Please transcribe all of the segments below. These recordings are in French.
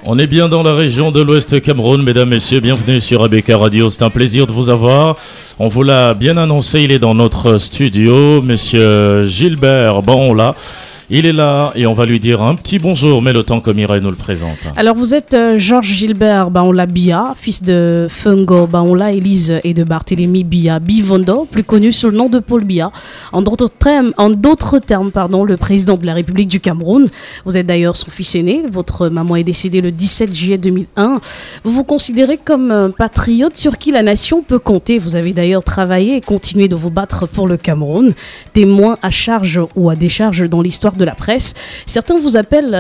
On est bien dans la région de l'Ouest Cameroun, mesdames, messieurs, bienvenue sur ABK Radio, c'est un plaisir de vous avoir. On vous l'a bien annoncé, il est dans notre studio, monsieur Gilbert Baonla. Il est là et on va lui dire un petit bonjour, mais le temps que Mireille nous le présente. Alors vous êtes Georges Gilbert Baonla Bia, fils de Fungo Baonla Élise et de Barthélemy Bia Bivondo, plus connu sous le nom de Paul Bia. En d'autres termes, le président de la République du Cameroun. Vous êtes d'ailleurs son fils aîné. Votre maman est décédée le 17 juillet 2001. Vous vous considérez comme un patriote sur qui la nation peut compter. Vous avez d'ailleurs travaillé et continué de vous battre pour le Cameroun. Témoin à charge ou à décharge dans l'histoire de la presse. Certains vous appellent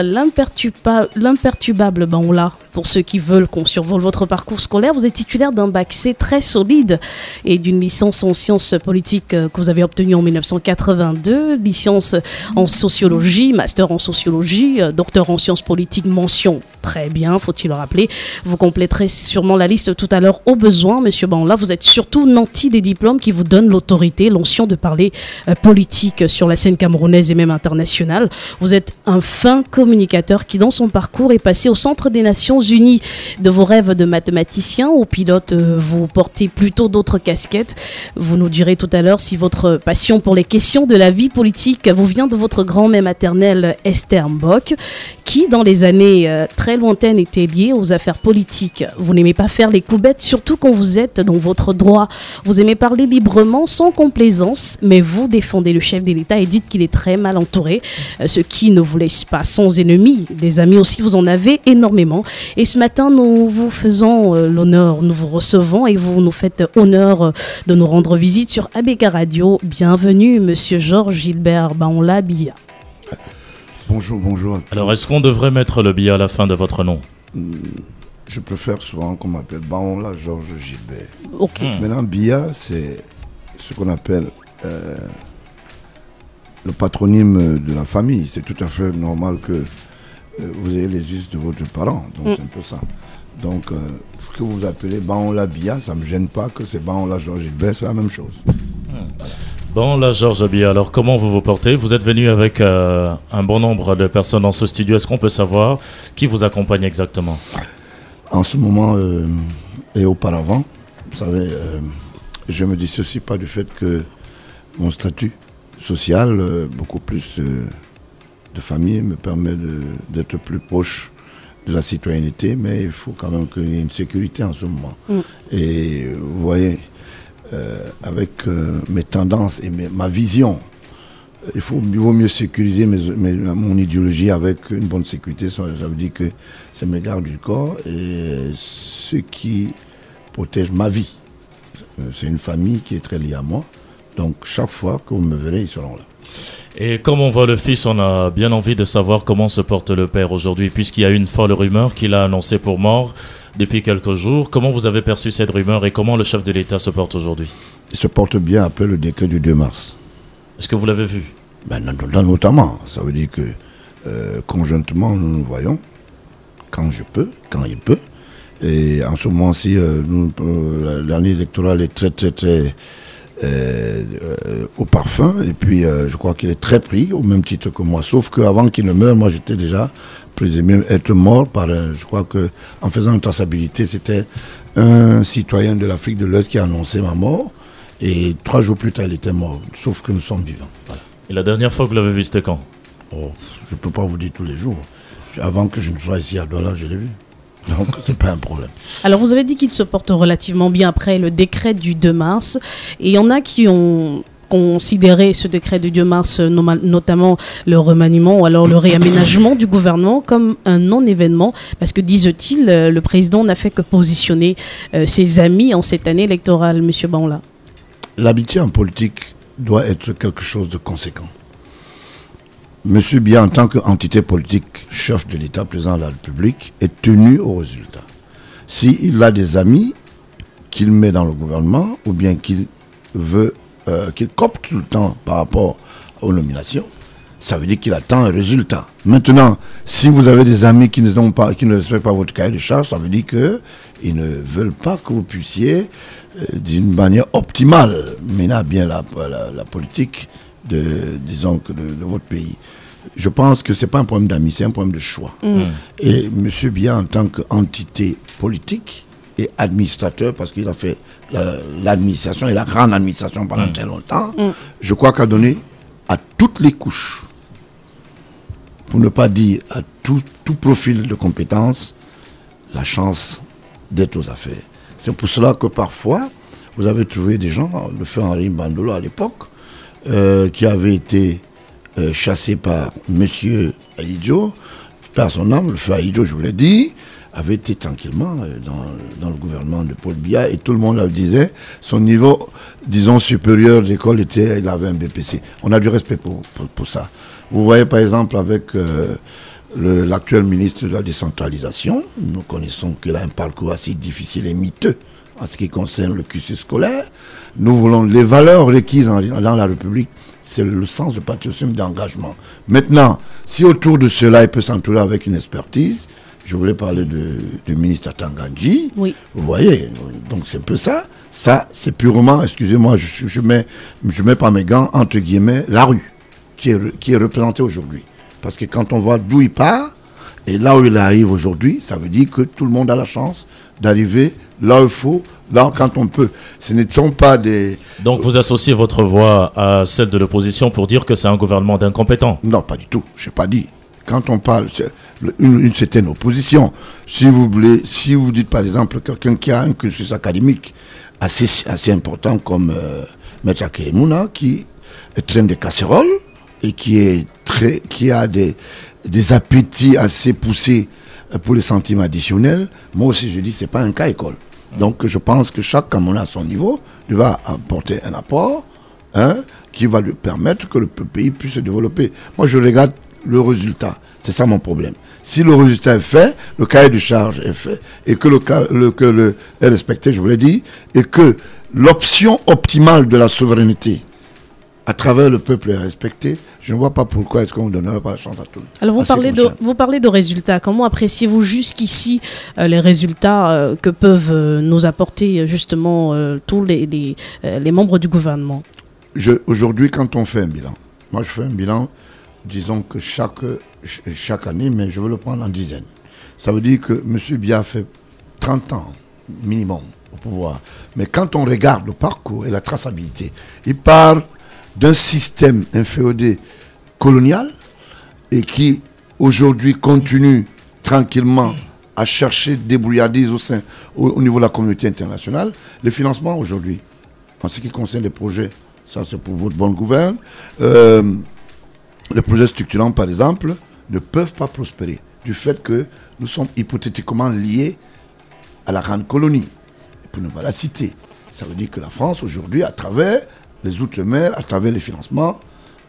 l'imperturbable Baonla. Pour ceux qui veulent qu'on survole votre parcours scolaire, vous êtes titulaire d'un bac C très solide et d'une licence en sciences politiques que vous avez obtenue en 1982, licence en sociologie, master en sociologie, docteur en sciences politiques, mention très bien, faut-il le rappeler. Vous compléterez sûrement la liste tout à l'heure au besoin, monsieur Baonla. Vous êtes surtout nanti des diplômes qui vous donnent l'autorité, l'onction de parler politique sur la scène camerounaise et même internationale. Vous êtes un fin communicateur qui, dans son parcours, est passé au centre des Nations Unies. De vos rêves de mathématicien ou pilote, vous portez plutôt d'autres casquettes. Vous nous direz tout à l'heure si votre passion pour les questions de la vie politique vous vient de votre grand-mère maternelle Esther Mbok, qui, dans les années très lointaines, était liée aux affaires politiques. Vous n'aimez pas faire les coups bêtes, surtout quand vous êtes dans votre droit. Vous aimez parler librement, sans complaisance, mais vous défendez le chef de l'État et dites qu'il est très mal entouré, ce qui ne vous laisse pas sans ennemis. Des amis aussi, vous en avez énormément. Et ce matin, nous vous faisons l'honneur, nous vous recevons et vous nous faites honneur de nous rendre visite sur ABK Radio. Bienvenue, monsieur Georges Gilbert Baonla Bia. Bonjour, bonjour. Alors, est-ce qu'on devrait mettre le Bia à la fin de votre nom? Je préfère souvent qu'on m'appelle Baonla Georges Gilbert. Ok. Maintenant, Bia, c'est ce qu'on appelle le patronyme de la famille. C'est tout à fait normal que vous ayez les us de votre parent. Donc, c'est un peu ça. Donc, ce que vous appelez Baonla Bia, ça ne me gêne pas que c'est Baonla Georges Gilbert, c'est la même chose. Bon, là, Georges Bia, alors comment vous vous portez? Vous êtes venu avec un bon nombre de personnes dans ce studio. Est-ce qu'on peut savoir qui vous accompagne exactement? En ce moment et auparavant, vous savez, je me dissocie pas du fait que mon statut social, beaucoup plus de famille, me permet d'être plus proche de la citoyenneté, mais il faut quand même qu'il y ait une sécurité en ce moment. Et vous voyez, avec mes tendances et ma vision, il vaut mieux sécuriser mon idéologie avec une bonne sécurité. Ça veut dire que c'est mes gardes du corps et ce qui protège ma vie. C'est une famille qui est très liée à moi. Donc chaque fois que vous me verrez, ils seront là. Et comme on voit le fils, on a bien envie de savoir comment se porte le père aujourd'hui, puisqu'il y a une folle rumeur qu'il a annoncée pour mort depuis quelques jours. Comment vous avez perçu cette rumeur et comment le chef de l'État se porte aujourd'hui? Il se porte bien après le décret du 2 mars. Est-ce que vous l'avez vu? Notamment, ça veut dire que conjointement, nous nous voyons quand je peux, quand il peut. Et en ce moment-ci, l'année électorale est très au parfum. Et puis, je crois qu'il est très pris, au même titre que moi. Sauf qu'avant qu'il ne meure, moi, j'étais déjà présumé être mort par je crois qu'en faisant une traçabilité, c'était un citoyen de l'Afrique de l'Ouest qui a annoncé ma mort. Et 3 jours plus tard, il était mort. Sauf que nous sommes vivants. Voilà. Et la dernière fois que vous l'avez vu, c'était quand? Je ne peux pas vous dire tous les jours. Avant que je ne sois ici à Douala, je l'ai vu. Donc, c'est pas un problème. Alors, vous avez dit qu'il se porte relativement bien après le décret du 2 mars. Et il y en a qui ont considéré ce décret du 2 mars, notamment le remaniement ou alors le réaménagement du gouvernement, comme un non-événement. Parce que, disent-ils, le président n'a fait que positionner ses amis en cette année électorale, M. Baonla. L'habitude en politique doit être quelque chose de conséquent. Monsieur Bia, en tant qu'entité politique, chef de l'État, président de la République, est tenu au résultat. S'il a des amis qu'il met dans le gouvernement, ou bien qu'il veut, qu'il copte tout le temps par rapport aux nominations, ça veut dire qu'il attend un résultat. Maintenant, si vous avez des amis qui ne respectent pas votre cahier de charge, ça veut dire qu'ils ne veulent pas que vous puissiez, d'une manière optimale, mener à bien la politique de votre pays. je pense que ce n'est pas un problème d'amis, c'est un problème de choix. Et M. Biya, en tant qu'entité politique et administrateur, parce qu'il a fait l'administration et la grande administration pendant très longtemps, je crois qu'a donné à toutes les couches, pour ne pas dire à tout profil de compétences, la chance d'être aux affaires. C'est pour cela que parfois, vous avez trouvé des gens, le feu Henri Bandolo à l'époque, qui avait été chassé par M. Ahidjo, par son âme, le feu Ahidjo, je vous l'ai dit, avait été tranquillement dans le gouvernement de Paul Biya, et tout le monde le disait, son niveau, disons, supérieur d'école, il avait un BPC. On a du respect pour ça. Vous voyez par exemple avec l'actuel ministre de la décentralisation, nous connaissons qu'il a un parcours assez difficile et miteux en ce qui concerne le cursus scolaire. Nous voulons les valeurs requises dans la République, c'est le sens de patriotisme d'engagement. Maintenant, si autour de cela, il peut s'entourer avec une expertise, je voulais parler du ministre Atanganji. Oui. Vous voyez, donc c'est un peu ça. Ça, c'est purement, excusez-moi, je mets pas mes gants, entre guillemets, la rue qui est représentée aujourd'hui. Parce que quand on voit d'où il part et là où il arrive aujourd'hui, ça veut dire que tout le monde a la chance d'arriver là où il faut, là quand on peut. Ce ne sont pas des... Donc vous associez votre voix à celle de l'opposition pour dire que c'est un gouvernement d'incompétents? Non, pas du tout. Je n'ai pas dit. Quand on parle une certaine opposition, si vous dites par exemple quelqu'un qui a un cursus académique assez important comme Maître Akelemuna, qui traîne des casseroles et qui a des appétits assez poussés pour les centimes additionnels, moi aussi je dis c'est pas un cas école. Donc je pense que chaque Camerounais à son niveau va apporter un apport qui va lui permettre que le pays puisse se développer. Moi je regarde le résultat, c'est ça mon problème. Si le résultat est fait, le cahier de charge est fait, et que est respecté, je vous l'ai dit, et que l'option optimale de la souveraineté à travers le peuple est respectée, je ne vois pas pourquoi est-ce qu'on ne donnerait pas la chance à tout. Alors vous parlez de résultats. Comment appréciez-vous jusqu'ici les résultats que peuvent nous apporter justement tous les membres du gouvernement? Aujourd'hui, quand on fait un bilan, moi je fais un bilan, disons que chaque année, mais je veux le prendre en dizaines. Ça veut dire que M. Biya fait 30 ans minimum au pouvoir. Mais quand on regarde le parcours et la traçabilité, il part d'un système inféodé colonial et qui aujourd'hui continue tranquillement à chercher débrouillardise au niveau de la communauté internationale. Le financement aujourd'hui, en ce qui concerne les projets, ça c'est pour votre bonne gouverne, les projets structurants par exemple ne peuvent pas prospérer du fait que nous sommes hypothétiquement liés à la grande colonie. Et pour ne pas la citer, ça veut dire que la France aujourd'hui, à travers les outre-mer, à travers les financements,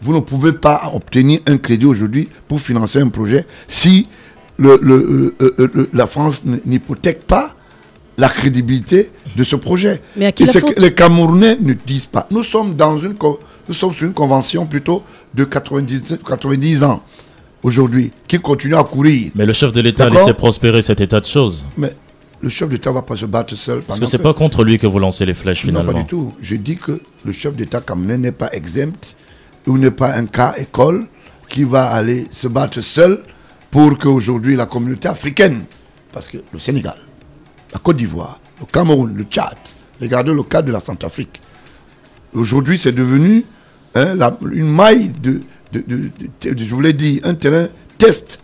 vous ne pouvez pas obtenir un crédit aujourd'hui pour financer un projet si la France n'hypothèque pas la crédibilité de ce projet. Mais à qui la faute ? Les Camerounais ne disent pas. Nous sommes sur une convention plutôt de 90 ans aujourd'hui qui continue à courir. Mais le chef de l'État a laissé prospérer cet état de choses. Mais le chef d'État ne va pas se battre seul. Parce que ce n'est pas contre lui que vous lancez les flèches finalement. Non, pas du tout. Je dis que le chef d'État camerounais n'est pas exempt ou n'est pas un cas école qui va aller se battre seul pour qu'aujourd'hui la communauté africaine, parce que le Sénégal, la Côte d'Ivoire, le Cameroun, le Tchad, regardez le cas de la Centrafrique. Aujourd'hui, c'est devenu une maille je vous l'ai dit, un terrain test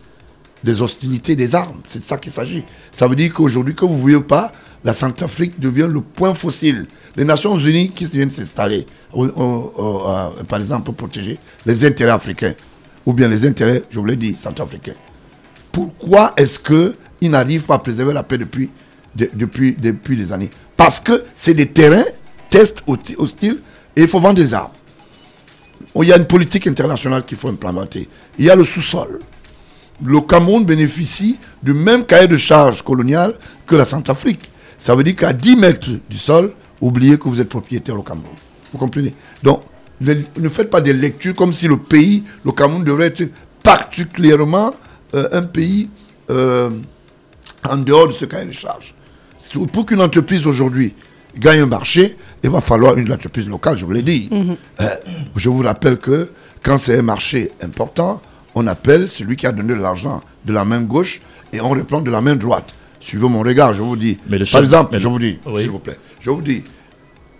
des hostilités des armes. C'est de ça qu'il s'agit. Ça veut dire qu'aujourd'hui, que vous ne voyez pas, la Centrafrique devient le point fossile. Les Nations Unies qui viennent s'installer, par exemple, pour protéger les intérêts africains, ou bien les intérêts, je vous l'ai dit, centrafricains. Pourquoi est-ce qu'ils n'arrivent pas à préserver la paix depuis des années? Parce que c'est des terrains, tests hostiles, et il faut vendre des armes. Il y a une politique internationale qu'il faut implémenter. Il y a le sous-sol. Le Cameroun bénéficie du même cahier de charges colonial que la Centrafrique. Ça veut dire qu'à 10 mètres du sol, oubliez que vous êtes propriétaire au Cameroun. Vous comprenez? Donc, ne faites pas des lectures comme si le Cameroun devrait être particulièrement un pays en dehors de ce cahier de charges. Pour qu'une entreprise aujourd'hui gagne un marché, il va falloir une entreprise locale, je vous l'ai dit. Je vous rappelle que quand c'est un marché important, on appelle celui qui a donné de l'argent de la main gauche et on reprend de la main droite. Suivez mon regard, je vous dis. Par exemple, je vous dis, s'il vous plaît, je vous dis,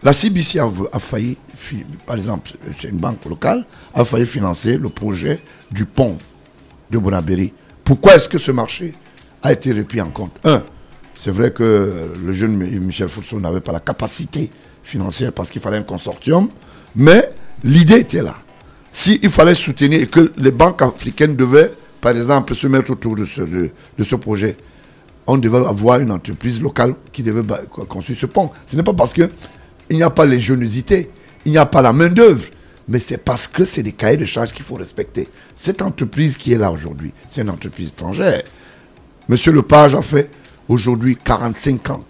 la CBC a failli, par exemple, c'est une banque locale, a failli financer le projet du pont de Bonabéry. Pourquoi est-ce que ce marché a été repris en compte? C'est vrai que le jeune Michel Fourceau n'avait pas la capacité financière parce qu'il fallait un consortium, mais l'idée était là. S'il fallait soutenir et que les banques africaines devaient, par exemple, se mettre autour de ce projet, on devait avoir une entreprise locale qui devait construire ce pont. Ce n'est pas parce qu'il n'y a pas l'ingéniosité, il n'y a pas la main-d'œuvre, mais c'est parce que c'est des cahiers de charges qu'il faut respecter. Cette entreprise qui est là aujourd'hui, c'est une entreprise étrangère. Monsieur Lepage a fait aujourd'hui 45 ans.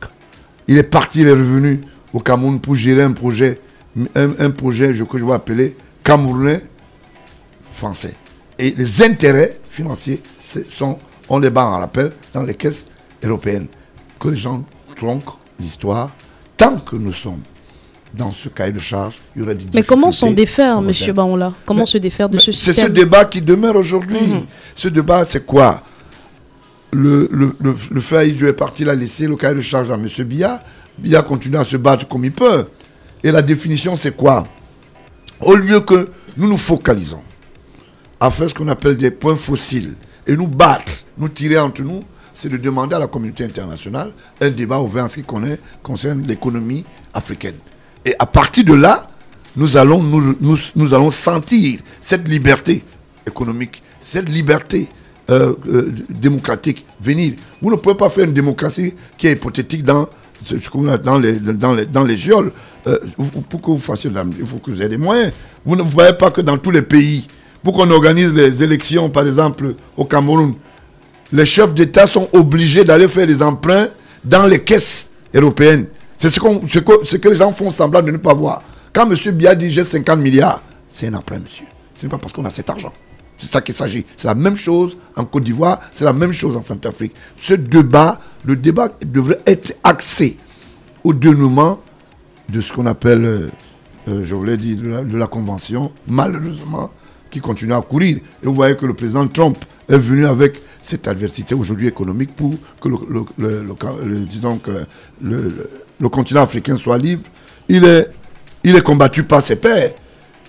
Il est parti, il est revenu au Cameroun pour gérer un projet que je vais appeler camerounais français. Et les intérêts financiers on les bat en rappel dans les caisses européennes. Que les gens tronquent l'histoire, tant que nous sommes dans ce cahier de charge, il y aurait des difficultés. Mais comment s'en défaire, M. Baonla? Comment se défaire de ce système? C'est ce débat qui demeure aujourd'hui. Ce débat, c'est quoi? Le FAIJ est parti, l'a laissé le cahier de charge à M. Biya. Biya continue à se battre comme il peut. Et la définition, c'est quoi? Au lieu que nous nous focalisons à faire ce qu'on appelle des points fossiles et nous battre, nous tirer entre nous, c'est de demander à la communauté internationale un débat ouvert en ce qui concerne l'économie africaine. Et à partir de là, nous allons sentir cette liberté économique, cette liberté démocratique venir. Vous ne pouvez pas faire une démocratie qui est hypothétique dans les geôles. Pour que vous fassiez il faut que vous ayez des moyens. Vous ne voyez pas que dans tous les pays, pour qu'on organise les élections, par exemple au Cameroun, les chefs d'État sont obligés d'aller faire des emprunts dans les caisses européennes. C'est ce que les gens font semblant de ne pas voir. Quand M. Biya dit j'ai 50 milliards, c'est un emprunt, monsieur. Ce n'est pas parce qu'on a cet argent. C'est ça qu'il s'agit. C'est la même chose en Côte d'Ivoire, c'est la même chose en Centrafrique. Le débat devrait être axé au dénouement de ce qu'on appelle, je vous l'ai dit, de la convention, malheureusement, qui continue à courir. Et vous voyez que le président Trump est venu avec cette adversité aujourd'hui économique pour que le continent africain soit libre. Il est combattu par ses pairs.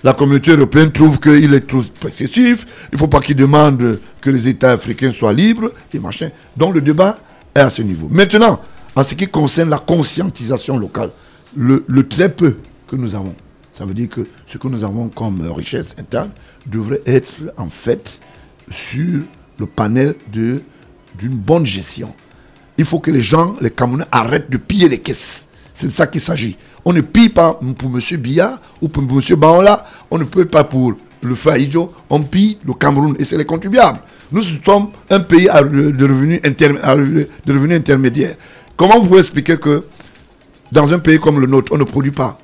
La communauté européenne trouve qu'il est trop excessif. Il ne faut pas qu'il demande que les États africains soient libres et machin. Donc le débat est à ce niveau. Maintenant, en ce qui concerne la conscientisation locale, le très peu que nous avons, ça veut dire que ce que nous avons comme richesse interne devrait être en fait sur le panel d'une bonne gestion. Il faut que les gens, les Camerounais, arrêtent de piller les caisses. C'est de ça qu'il s'agit. On ne pille pas pour M. Biya ou pour M. Baonla. On ne peut pas pour le FAIJ. On pille le Cameroun et c'est les contribuables. Nous sommes un pays de revenus intermédiaires. Comment vous pouvez expliquer que dans un pays comme le nôtre, on ne produit pas?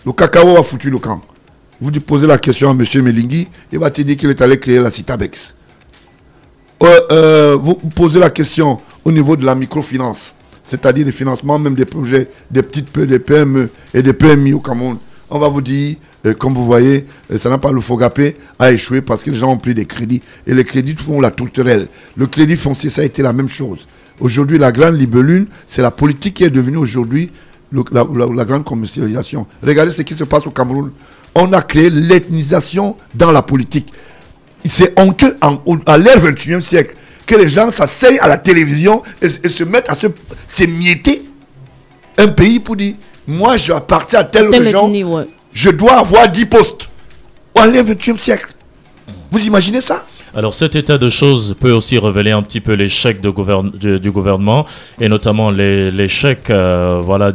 Le cacao a foutu le camp. Vous posez la question à M. Melingui, il va te dire qu'il est allé créer la Citabex. Vous posez la question au niveau de la microfinance, c'est-à-dire le financement même des projets, des PME et des PMI au Cameroun. On va vous dire, comme vous voyez, ça n'a pas le Fogapé a échoué parce que les gens ont pris des crédits. Et les crédits font la tourterelle. Le crédit foncier, ça a été la même chose. Aujourd'hui, la grande libellule, c'est la politique qui est devenue aujourd'hui la grande commercialisation. Regardez ce qui se passe au Cameroun. On a créé l'ethnisation dans la politique. C'est honteux à l'ère 21e siècle que les gens s'asseyent à la télévision et se mettent à s'émietter un pays pour dire moi j'appartiens à telle région, je dois avoir 10 postes. À l'ère 20e siècle. Vous imaginez ça? Alors cet état de choses peut aussi révéler un petit peu l'échec du gouvernement et notamment l'échec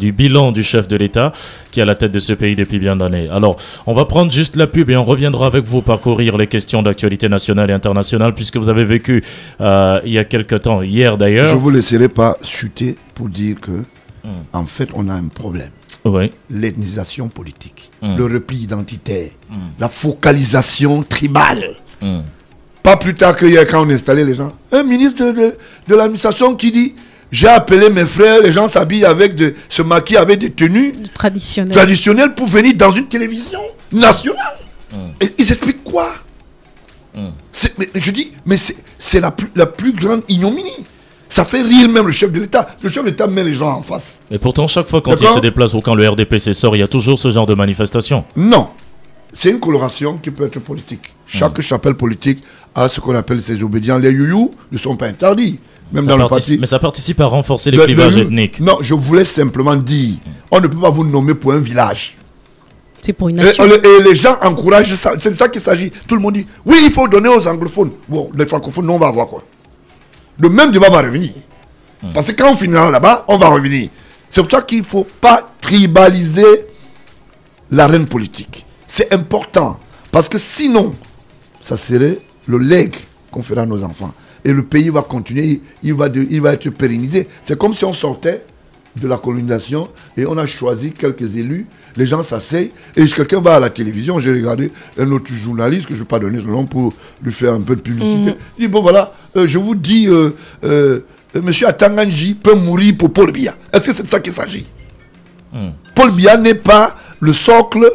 du bilan du chef de l'État qui est à la tête de ce pays depuis bien d'années. Alors on va prendre juste la pub et on reviendra avec vous parcourir les questions d'actualité nationale et internationale puisque vous avez vécu il y a quelque temps, hier d'ailleurs. Je ne vous laisserai pas chuter pour dire que en fait on a un problème. Oui. L'ethnisation politique, le repli identitaire, la focalisation tribale. Pas plus tard qu'hier quand on installait les gens. Un ministre de l'administration qui dit j'ai appelé mes frères, les gens s'habillent se maquillent avec des tenues traditionnelles pour venir dans une télévision nationale. Et ils expliquent quoi? Mais je dis, mais c'est la plus grande ignominie. Ça fait rire même le chef de l'État. Le chef de l'État met les gens en face. Et pourtant, chaque fois quand il se déplace ou quand le RDPC sort, il y a toujours ce genre de manifestation. Non. C'est une coloration qui peut être politique. Chaque chapelle politique a ce qu'on appelle ses obédients. Les youyous ne sont pas interdits. Même dans le parti. Mais ça participe à renforcer les clivages ethniques. Non, je voulais simplement dire, on ne peut pas vous nommer pour un village. C'est pour une nation. Et les gens encouragent ça. C'est de ça qu'il s'agit. Tout le monde dit, oui, il faut donner aux anglophones. Bon, les francophones, nous, on va voir quoi. Le même débat va revenir. Parce que quand on finira là-bas, on va revenir. C'est pour ça qu'il ne faut pas tribaliser l'arène politique. C'est important. Parce que sinon, ça serait le legs qu'on fera à nos enfants. Et le pays va continuer, il va être pérennisé. C'est comme si on sortait de la colonisation et on a choisi quelques élus, les gens s'asseyent et quelqu'un va à la télévision. J'ai regardé un autre journaliste, que je ne vais pas donner son nom pour lui faire un peu de publicité. Il dit, bon voilà, je vous dis, monsieur Atanganji peut mourir pour Paul Biya. Est-ce que c'est de ça qu'il s'agit? Paul Biya n'est pas le socle,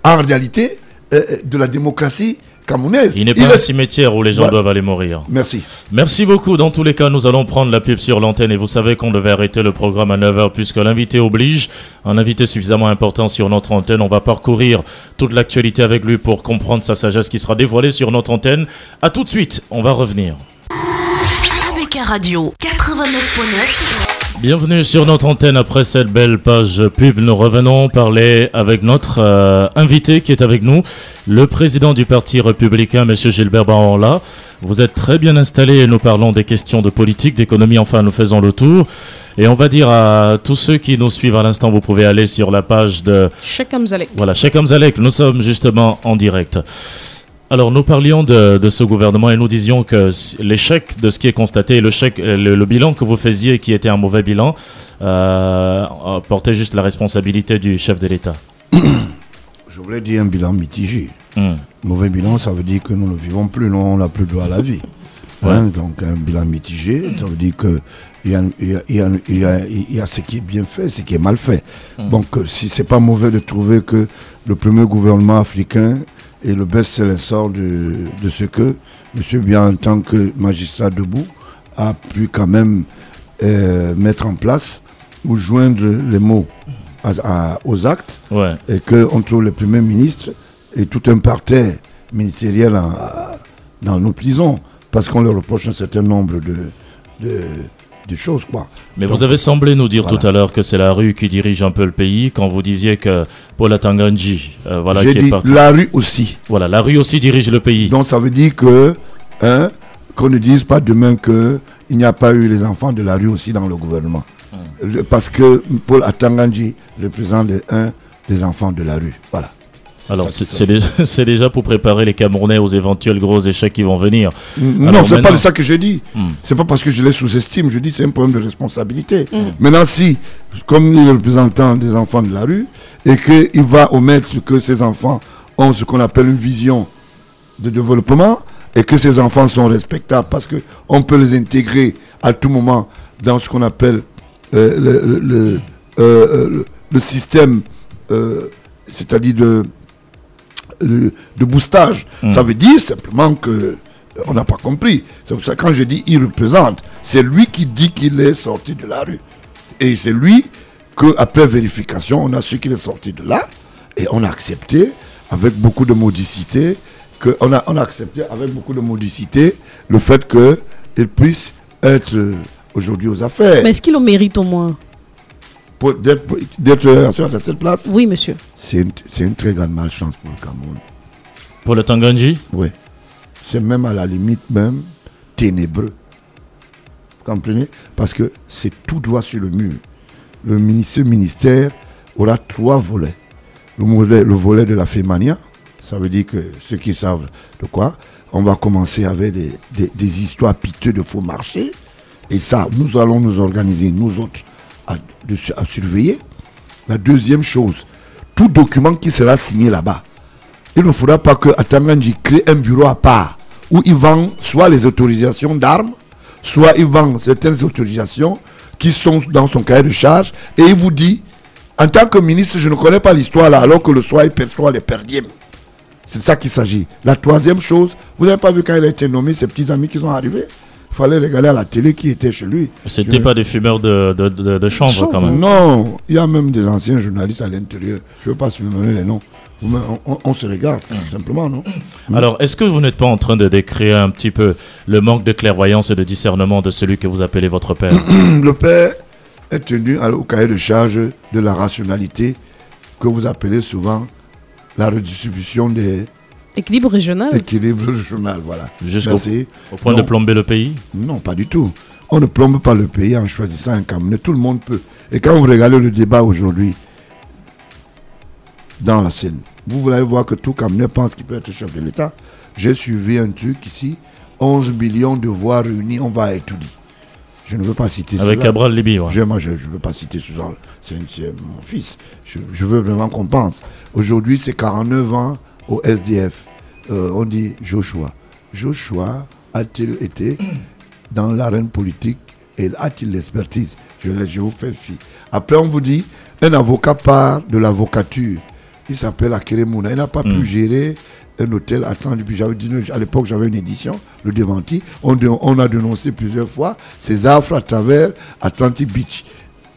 en réalité, de la démocratie camerounaise. Il n'est pas un cimetière où les gens doivent aller mourir. Merci. Merci beaucoup. Dans tous les cas, nous allons prendre la pub sur l'antenne et vous savez qu'on devait arrêter le programme à 9h puisque l'invité oblige. Un invité suffisamment important sur notre antenne. On va parcourir toute l'actualité avec lui pour comprendre sa sagesse qui sera dévoilée sur notre antenne. A tout de suite, on va revenir. ABK Radio 89.9. Bienvenue sur notre antenne après cette belle page pub. Nous revenons parler avec notre invité qui est avec nous, le président du Parti républicain, M. Gilbert Bahorla. Vous êtes très bien installé et nous parlons des questions de politique, d'économie, enfin nous faisons le tour. Et on va dire à tous ceux qui nous suivent à l'instant, vous pouvez aller sur la page de Cheikh Hamzalek. Voilà, Cheikh Hamzalek, nous sommes justement en direct. Alors, nous parlions de ce gouvernement et nous disions que l'échec de ce qui est constaté, le bilan que vous faisiez, qui était un mauvais bilan, portait juste la responsabilité du chef de l'État. Je voulais dire un bilan mitigé. Mauvais bilan, ça veut dire que nous ne vivons plus, nous, on n'a plus droit à la vie. Donc, un bilan mitigé, ça veut dire qu'il y a ce qui est bien fait, ce qui est mal fait. Donc, si c'est pas mauvais de trouver que le premier gouvernement africain et le best-seller sort de ce que M. Biya, en tant que magistrat debout, a pu quand même mettre en place ou joindre les mots aux actes, et qu'on trouve le Premier ministre et tout un parterre ministériel dans nos prisons, parce qu'on leur reproche un certain nombre de choses, quoi. Mais donc, vous avez semblé nous dire tout à l'heure que c'est la rue qui dirige un peu le pays, quand vous disiez que Paul Atanganji, qui est parti. La rue aussi. Voilà, la rue aussi dirige le pays. Donc ça veut dire que, qu'on ne dise pas demain qu'il n'y a pas eu les enfants de la rue aussi dans le gouvernement. Parce que Paul Atanganji représente un des enfants de la rue. Voilà. Alors c'est déjà pour préparer les Camerounais aux éventuels gros échecs qui vont venir. Non, c'est pas de ça que je dis. C'est pas parce que je les sous-estime, je dis que c'est un problème de responsabilité. Maintenant, si, comme il est le représentant des enfants de la rue, et qu'il va omettre que ces enfants ont ce qu'on appelle une vision de développement, et que ces enfants sont respectables parce qu'on peut les intégrer à tout moment dans ce qu'on appelle le système, c'est-à-dire de boostage. Ça veut dire simplement que on n'a pas compris. C'est pour ça que quand je dis il représente, c'est lui qui dit qu'il est sorti de la rue. Et c'est lui qu'après vérification, on a su qu'il est sorti de là et on a accepté avec beaucoup de modicité on a accepté avec beaucoup de modicité le fait qu'il puisse être aujourd'hui aux affaires. Mais est-ce qu'il le mérite au moins d'être à cette place? Oui, monsieur. C'est une très grande malchance pour le Cameroun. Pour le Tanganji? Oui. C'est même à la limite même ténébreux. Vous comprenez? Parce que c'est tout droit sur le mur. Le ministère aura 3 volets. Le volet de la Fémania, ça veut dire que ceux qui savent de quoi, on va commencer avec des histoires piteuses de faux marchés. Et ça, nous allons nous organiser, nous autres, à surveiller. La deuxième chose, tout document qui sera signé là-bas, il ne faudra pas que Atanganji crée un bureau à part où il vend soit les autorisations d'armes, soit il vend certaines autorisations qui sont dans son cahier de charge et il vous dit, en tant que ministre, je ne connais pas l'histoire là, alors que le soir il perçoit les perdièmes. C'est de ça qu'il s'agit. La troisième chose, vous n'avez pas vu quand il a été nommé, ses petits amis qui sont arrivés. Il fallait regarder à la télé qui était chez lui. C'était pas des fumeurs de chanvre quand même. Non, il y a même des anciens journalistes à l'intérieur. Je ne veux pas se donner les noms. On se regarde, tout simplement, non? Alors, est-ce que vous n'êtes pas en train de décrire un petit peu le manque de clairvoyance et de discernement de celui que vous appelez votre père? Le père est tenu au cahier de charge de la rationalité que vous appelez souvent la redistribution des Équilibre régional. équilibres régionaux, voilà. Au point de plomber le pays? Non, pas du tout. On ne plombe pas le pays en choisissant un Camerounais. Tout le monde peut. Et quand vous regardez le débat aujourd'hui dans la scène, vous allez voir que tout Camerounais pense qu'il peut être chef de l'État. J'ai suivi un truc ici, 11 millions de voix réunies, on va étudier. Je ne veux pas citer Avec cela. Cabral Libi, ouais. Moi, je ne veux pas citer ce genre. C'est mon fils. Je veux vraiment qu'on pense. Aujourd'hui, c'est 49 ans au SDF. On dit Joshua. A-t-il été dans l'arène politique et a-t-il l'expertise? Je vous fais fi. Après, on vous dit, un avocat part de l'avocature. Il s'appelle Akere Mouna. Il n'a pas pu gérer un hôtel Atlantique. À l'époque, j'avais une édition, le démenti. On a dénoncé plusieurs fois ces affres à travers Atlantic Beach.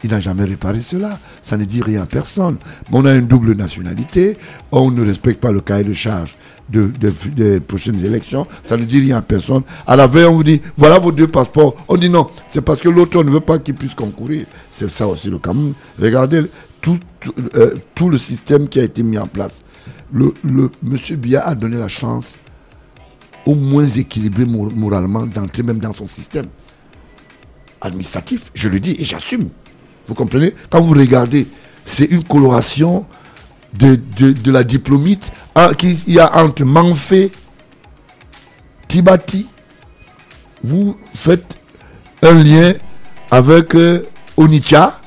Il n'a jamais réparé cela. Ça ne dit rien à personne. Mais on a une double nationalité. On ne respecte pas le cahier de charge des prochaines élections. Ça ne dit rien à personne. À la veille, on vous dit, voilà vos 2 passeports. On dit non, c'est parce que l'autre, on ne veut pas qu'il puisse concourir. C'est ça aussi le Cameroun. Regardez tout le système qui a été mis en place. Monsieur Biya a donné la chance au moins équilibré moralement d'entrer même dans son système administratif. Je le dis et j'assume. Vous comprenez? Quand vous regardez, c'est une coloration de la diplomite qu'il y a entre Manfé, Tibati. Vous faites un lien avec Onitsha.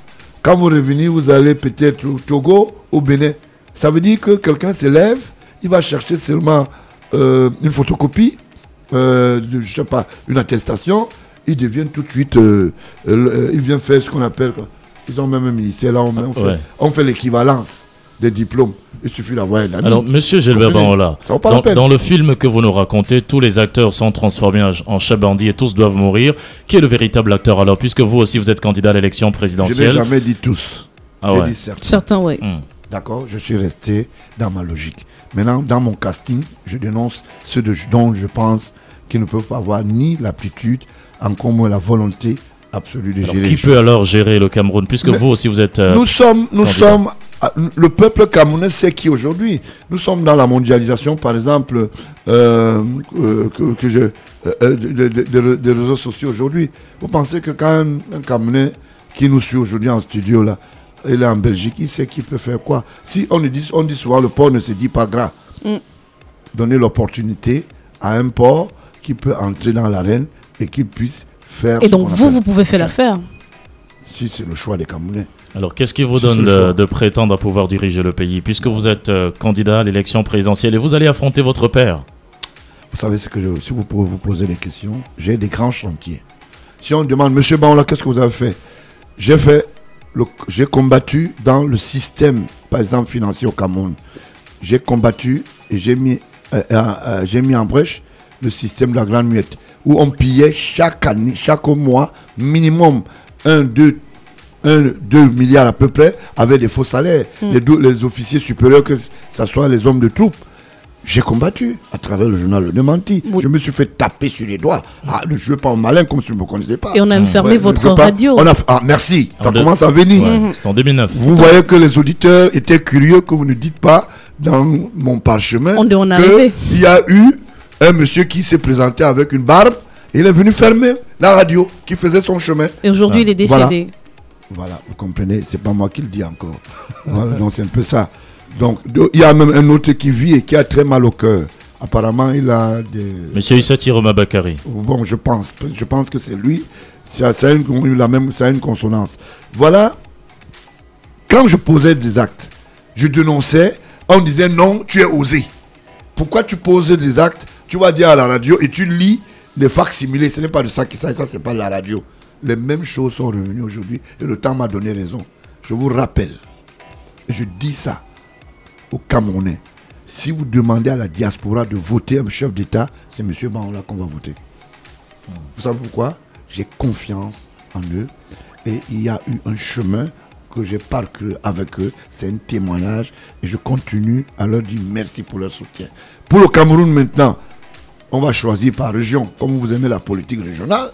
Quand vous revenez, vous allez peut-être au Togo, au Bénin. Ça veut dire que quelqu'un se lève, il va chercher seulement une photocopie, je sais pas, une attestation, il devient tout de suite, il vient faire ce qu'on appelle, ils ont même un ministère là, on fait l'équivalence des diplômes. Il suffit d'avoir un ami. Alors, monsieur Gilbert Banhola, dans le film que vous nous racontez, tous les acteurs sont transformés en chats bandits et tous doivent mourir. Qui est le véritable acteur alors, puisque vous aussi vous êtes candidat à l'élection présidentielle? Je n'ai jamais dit tous. J'ai dit certains. Certains, oui. D'accord, je suis resté dans ma logique. Maintenant, dans mon casting, je dénonce ceux dont je pense qu'ils ne peuvent pas avoir ni l'aptitude, encore moins la volonté absolue de gérer. Qui peut alors gérer le Cameroun, puisque vous aussi vous êtes... Nous sommes, le peuple camerounais sait qui aujourd'hui. Nous sommes dans la mondialisation, par exemple, des réseaux sociaux aujourd'hui. Vous pensez que quand un Camerounais qui nous suit aujourd'hui en studio là, il est en Belgique, il sait qui peut faire quoi. Si on dit souvent le porc ne se dit pas gras. Donner l'opportunité à un porc qui peut entrer dans l'arène et qui puisse faire. Et donc vous pouvez faire l'affaire. Si c'est le choix des Camerounais. Alors qu'est-ce qui vous donne de prétendre à pouvoir diriger le pays, puisque vous êtes candidat à l'élection présidentielle et vous allez affronter votre père? Vous savez ce que si vous pouvez vous poser des questions, j'ai des grands chantiers. Si on demande, monsieur Banhola, qu'est-ce que vous avez fait? J'ai combattu dans le système, par exemple, financier au Cameroun. J'ai combattu et j'ai mis en brèche le système de la grande muette, où on pillait chaque année, chaque mois, minimum 2 milliards à peu près, avec des faux salaires. Les officiers supérieurs, que ce soit les hommes de troupes. J'ai combattu à travers le journal Le Démenti. Oui. Je me suis fait taper sur les doigts. Je ne veux pas en malin comme si je ne me connaissais pas. Et on a même fermé votre radio. Merci, ça commence à venir. C'est en 2009. Vous voyez que les auditeurs étaient curieux que vous ne dites pas dans mon parchemin qu'il y a eu un monsieur qui s'est présenté avec une barbe et il est venu fermer la radio qui faisait son chemin. Et aujourd'hui, il est décédé. Voilà, vous comprenez, c'est pas moi qui le dis encore. Voilà, donc c'est un peu ça. Donc, il y a même un autre qui vit et qui a très mal au cœur. Apparemment, il a des... Monsieur Issa Tiroma Bakari. Bon, je pense que c'est lui. Ça a une consonance. Voilà. Quand je posais des actes, je dénonçais, on disait non, tu es osé. Pourquoi tu poses des actes? Tu vas dire à la radio et tu lis les facsimilés. Ce n'est pas de ça qu'il s'agit, ça c'est pas de la radio. Les mêmes choses sont revenues aujourd'hui et le temps m'a donné raison. Je vous rappelle, et je dis ça aux Camerounais. Si vous demandez à la diaspora de voter un chef d'État, c'est M. Bangola qu'on va voter. Vous savez pourquoi? J'ai confiance en eux et il y a eu un chemin que j'ai parcouru avec eux. C'est un témoignage et je continue à leur dire merci pour leur soutien. Pour le Cameroun maintenant, on va choisir par région. Comme vous aimez la politique régionale,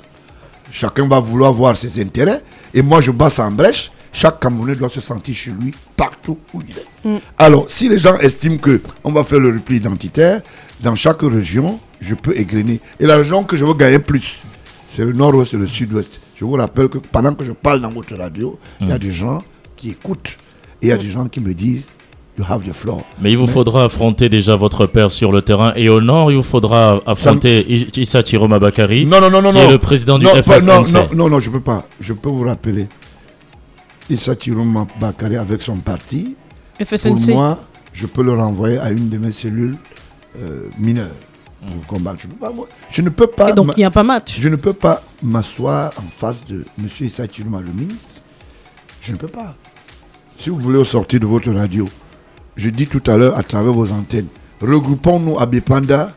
chacun va vouloir voir ses intérêts et moi je bats ça en brèche. Chaque Camerounais doit se sentir chez lui partout où il est. Alors, si les gens estiment qu'on va faire le repli identitaire, dans chaque région, je peux égrener. Et la région que je veux gagner plus, c'est le nord-ouest et le sud-ouest. Je vous rappelle que pendant que je parle dans votre radio, il y a des gens qui écoutent et il y a des gens qui me disent you have the floor. Mais il vous faudra affronter déjà votre père sur le terrain. Et au nord, il vous faudra affronter Issa Chiroma Bakary, qui est le président du FSNC. Non, je ne peux pas. Je peux vous rappeler. Issa Chiroma Bakary avec son parti, FSNC. pour moi, je peux le renvoyer à une de mes cellules mineures pour combattre. Je ne peux pas. Et donc il n'y a pas match. Je ne peux pas m'asseoir en face de M. Issa Chiroma, le ministre. Je ne peux pas. Si vous voulez sortir de votre radio, je dis tout à l'heure à travers vos antennes, regroupons-nous à Bépanda,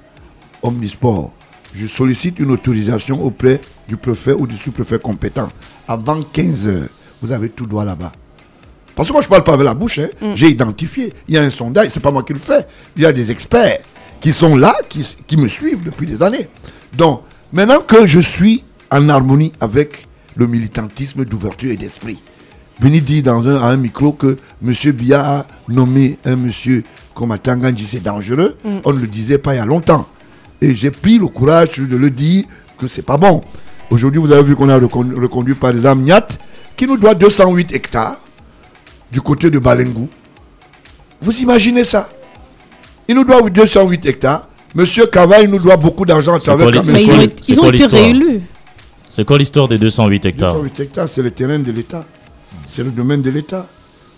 Omnisport. Je sollicite une autorisation auprès du préfet ou du sous-préfet compétent. Avant 15 heures, vous avez tout droit là-bas. Parce que moi, je ne parle pas avec la bouche. J'ai identifié. Il y a un sondage, ce n'est pas moi qui le fais. Il y a des experts qui sont là, qui me suivent depuis des années. Donc, maintenant que je suis en harmonie avec le militantisme d'ouverture et d'esprit, venez dire à un micro que M. Biya a nommé un monsieur comme Atanganji, c'est dangereux. On ne le disait pas il y a longtemps. Et j'ai pris le courage de le dire que c'est pas bon. Aujourd'hui, vous avez vu qu'on a reconduit par exemple Niat, qui nous doit 208 hectares du côté de Balengou. Vous imaginez ça? Il nous doit 208 hectares. Monsieur Kavaï nous doit beaucoup d'argent à travers ils ont été réélus. C'est quoi l'histoire des 208 hectares? 208 hectares, c'est le terrain de l'État. C'est le domaine de l'État.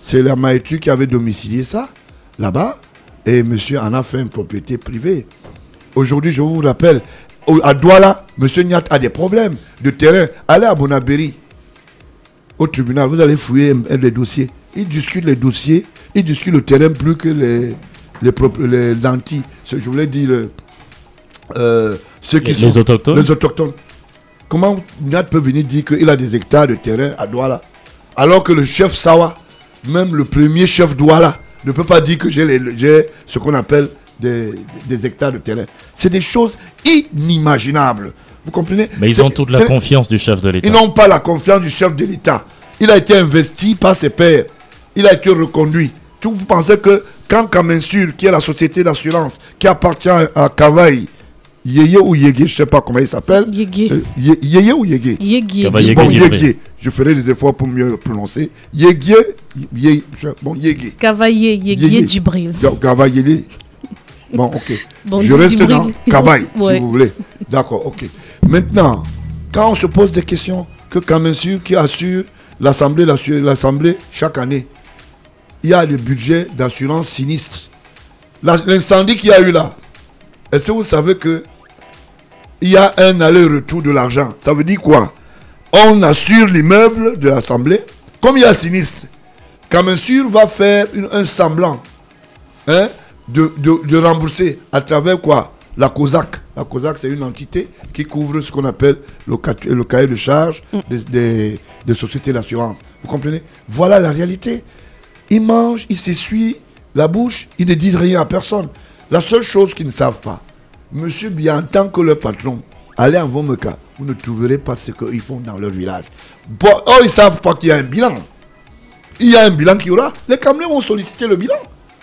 C'est la Maïtu qui avait domicilié ça, là-bas. Et monsieur en a fait une propriété privée. Aujourd'hui, je vous rappelle, à Douala, monsieur Niat a des problèmes de terrain. Allez à Bonabéry, au tribunal, vous allez fouiller les dossiers. Ils discutent les dossiers, ils discutent le terrain plus que les lentilles. Je voulais dire ceux qui les autochtones. Les autochtones. Comment Niat peut venir dire qu'il a des hectares de terrain à Douala, alors que le chef Sawa, même le premier chef Douala, ne peut pas dire que j'ai ce qu'on appelle des hectares de terrain. C'est des choses inimaginables. Vous comprenez? Mais ils ont toute la confiance du chef de l'État. Ils n'ont pas la confiance du chef de l'État. Il a été investi par ses pairs. Il a été reconduit. Vous pensez que quand Kamensur, qui est la société d'assurance, qui appartient à Kavaï, Yeye ou Yege, je ne sais pas comment il s'appelle. Yeye ou Yege? Yege. Bon, Yege. Je ferai des efforts pour mieux le prononcer. Yege. Bon, Yege. Kavaïe, Yege Djibril. Kavaïe. Bon, ok. Bon, je reste Djibril. dans Kavaï, Ouais. si vous voulez. D'accord, ok. Maintenant, quand on se pose des questions, que Kamensur qui assure l'Assemblée chaque année, il y a le budget d'assurance sinistre. L'incendie qu'il y a eu là, est-ce que vous savez que il y a un aller-retour de l'argent? Ça veut dire quoi? On assure l'immeuble de l'Assemblée. Comme il y a sinistre, Kamensur va faire un semblant de rembourser à travers quoi? La COSAC. La COSAC, c'est une entité qui couvre ce qu'on appelle le cahier de charge des sociétés d'assurance. Vous comprenez? Voilà la réalité. Ils mangent, ils s'essuient la bouche, ils ne disent rien à personne. La seule chose qu'ils ne savent pas, monsieur Biya, en tant que leur patron, allez en Vomeka, vous ne trouverez pas ce qu'ils font dans leur village. Bon, ils ne savent pas qu'il y a un bilan. Il y a un bilan qui y aura. Les Camerounais vont solliciter le bilan.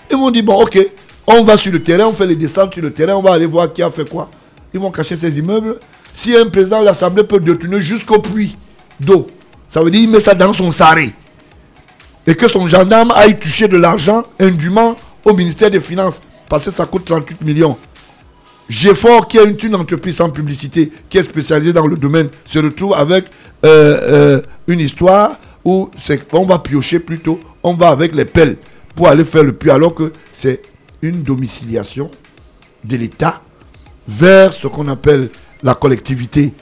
Ils vont dire, bon, ok, on va sur le terrain, on fait les descentes sur le terrain, on va aller voir qui a fait quoi. Ils vont cacher ces immeubles. Si un président de l'Assemblée peut détourner jusqu'au puits d'eau, ça veut dire qu'il met ça dans son sarré. Et que son gendarme aille toucher de l'argent indûment au ministère des Finances, parce que ça coûte 38 millions. GFOR, qui est une entreprise sans publicité, qui est spécialisée dans le domaine, se retrouve avec une histoire où on va piocher plutôt, on va avec les pelles pour aller faire le puits, alors que c'est une domiciliation de l'État vers ce qu'on appelle la collectivité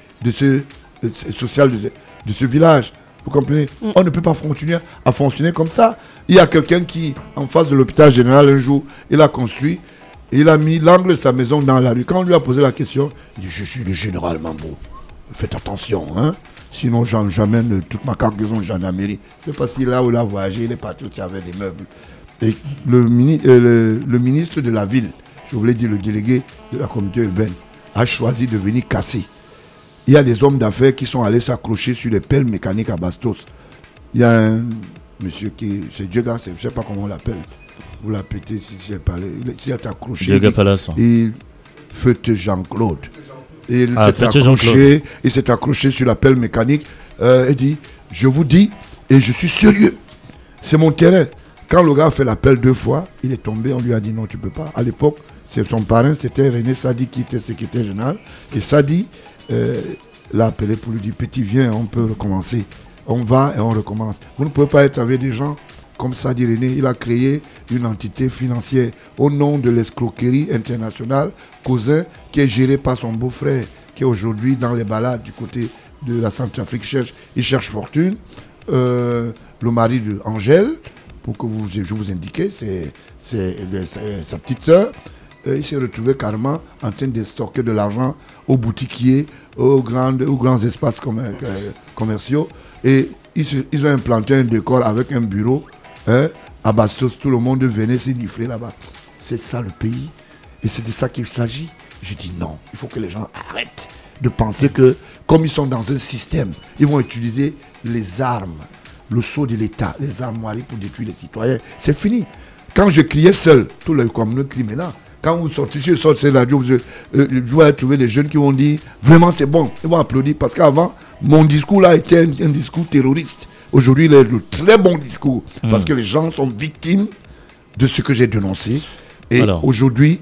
sociale de ce village. Vous comprenez? On ne peut pas continuer à fonctionner comme ça. Il y a quelqu'un qui, en face de l'hôpital général, un jour, il a construit Et il a mis l'angle de sa maison dans la rue. Quand on lui a posé la question, il dit, je suis le général Mambo. Faites attention, hein. Sinon, j'amène toute ma cargaison de gendarmerie. C'est parce qu'il là où il a voyagé, il est parti aussi avec des meubles. Et le ministre de la ville, je voulais dire le délégué de la communauté urbaine, a choisi de venir casser. Il y a des hommes d'affaires qui sont allés s'accrocher sur les pelles mécaniques à Bastos. Il y a un monsieur qui, c'est Diega, je ne sais pas comment on l'appelle. Vous l'appelez si j'ai parlé. Il s'est accroché. Diega Palace. Il fête Jean-Claude. Et il s'est accroché sur la pelle mécanique. Il dit, je vous dis, et je suis sérieux. C'est mon terrain. Quand le gars a fait l'appel 2 fois, il est tombé, on lui a dit non, tu ne peux pas. À l'époque, son parrain, c'était René Sadi qui était secrétaire général. Et Sadi l'a appelé pour lui dire, petit, viens, on peut recommencer. On va et on recommence. Vous ne pouvez pas être avec des gens comme Sadi René. Il a créé une entité financière au nom de l'escroquerie internationale, Cousin, qui est gérée par son beau-frère, qui est aujourd'hui dans les balades du côté de la Centrafrique. Il cherche fortune. Le mari de Angèle, pour que je vous indique, c'est sa petite sœur. Il s'est retrouvé carrément en train de stocker de l'argent aux boutiquiers, aux grands espaces commerciaux. Et ils ont implanté un décor avec un bureau à Bastos. Tout le monde venait s'inifler là-bas. C'est ça le pays. Et c'est de ça qu'il s'agit. Je dis non, il faut que les gens arrêtent de penser que, comme ils sont dans un système, ils vont utiliser les armes, le sceau de l'État, les armoiries pour détruire les citoyens. C'est fini. Quand je criais seul, tout le communauté crie maintenant. Quand vous sortez sur cette radio, je vais trouver des jeunes qui vont dire vraiment c'est bon. Ils vont applaudir parce qu'avant, mon discours là était un discours terroriste. Aujourd'hui, il est de très bon discours parce que les gens sont victimes de ce que j'ai dénoncé. Et aujourd'hui,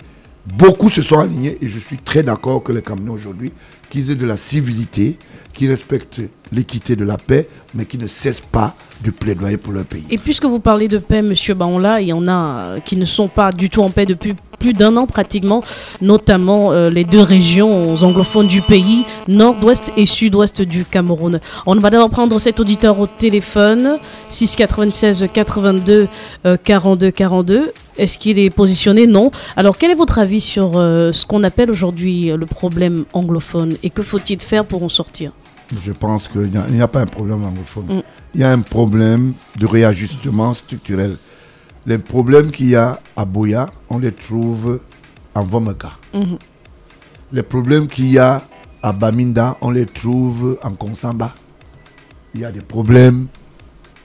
beaucoup se sont alignés et je suis très d'accord que les Camerounais aujourd'hui, qu'ils aient de la civilité, qui respectent l'équité de la paix, mais qui ne cessent pas de plaidoyer pour leur pays. Et puisque vous parlez de paix, Monsieur Baonla, il y en a qui ne sont pas du tout en paix depuis plus d'1 an pratiquement, notamment les 2 régions anglophones du pays, nord-ouest et sud-ouest du Cameroun. On va d'abord prendre cet auditeur au téléphone, 696 82 42 42. Est-ce qu'il est positionné? Non. Alors, quel est votre avis sur ce qu'on appelle aujourd'hui le problème anglophone et que faut-il faire pour en sortir? Je pense qu'il n'y a pas un problème anglophone. Il y a un problème de réajustement structurel. Les problèmes qu'il y a à Boya, on les trouve en Vomeka. Les problèmes qu'il y a à Baminda, on les trouve en Konsamba. Il y a des problèmes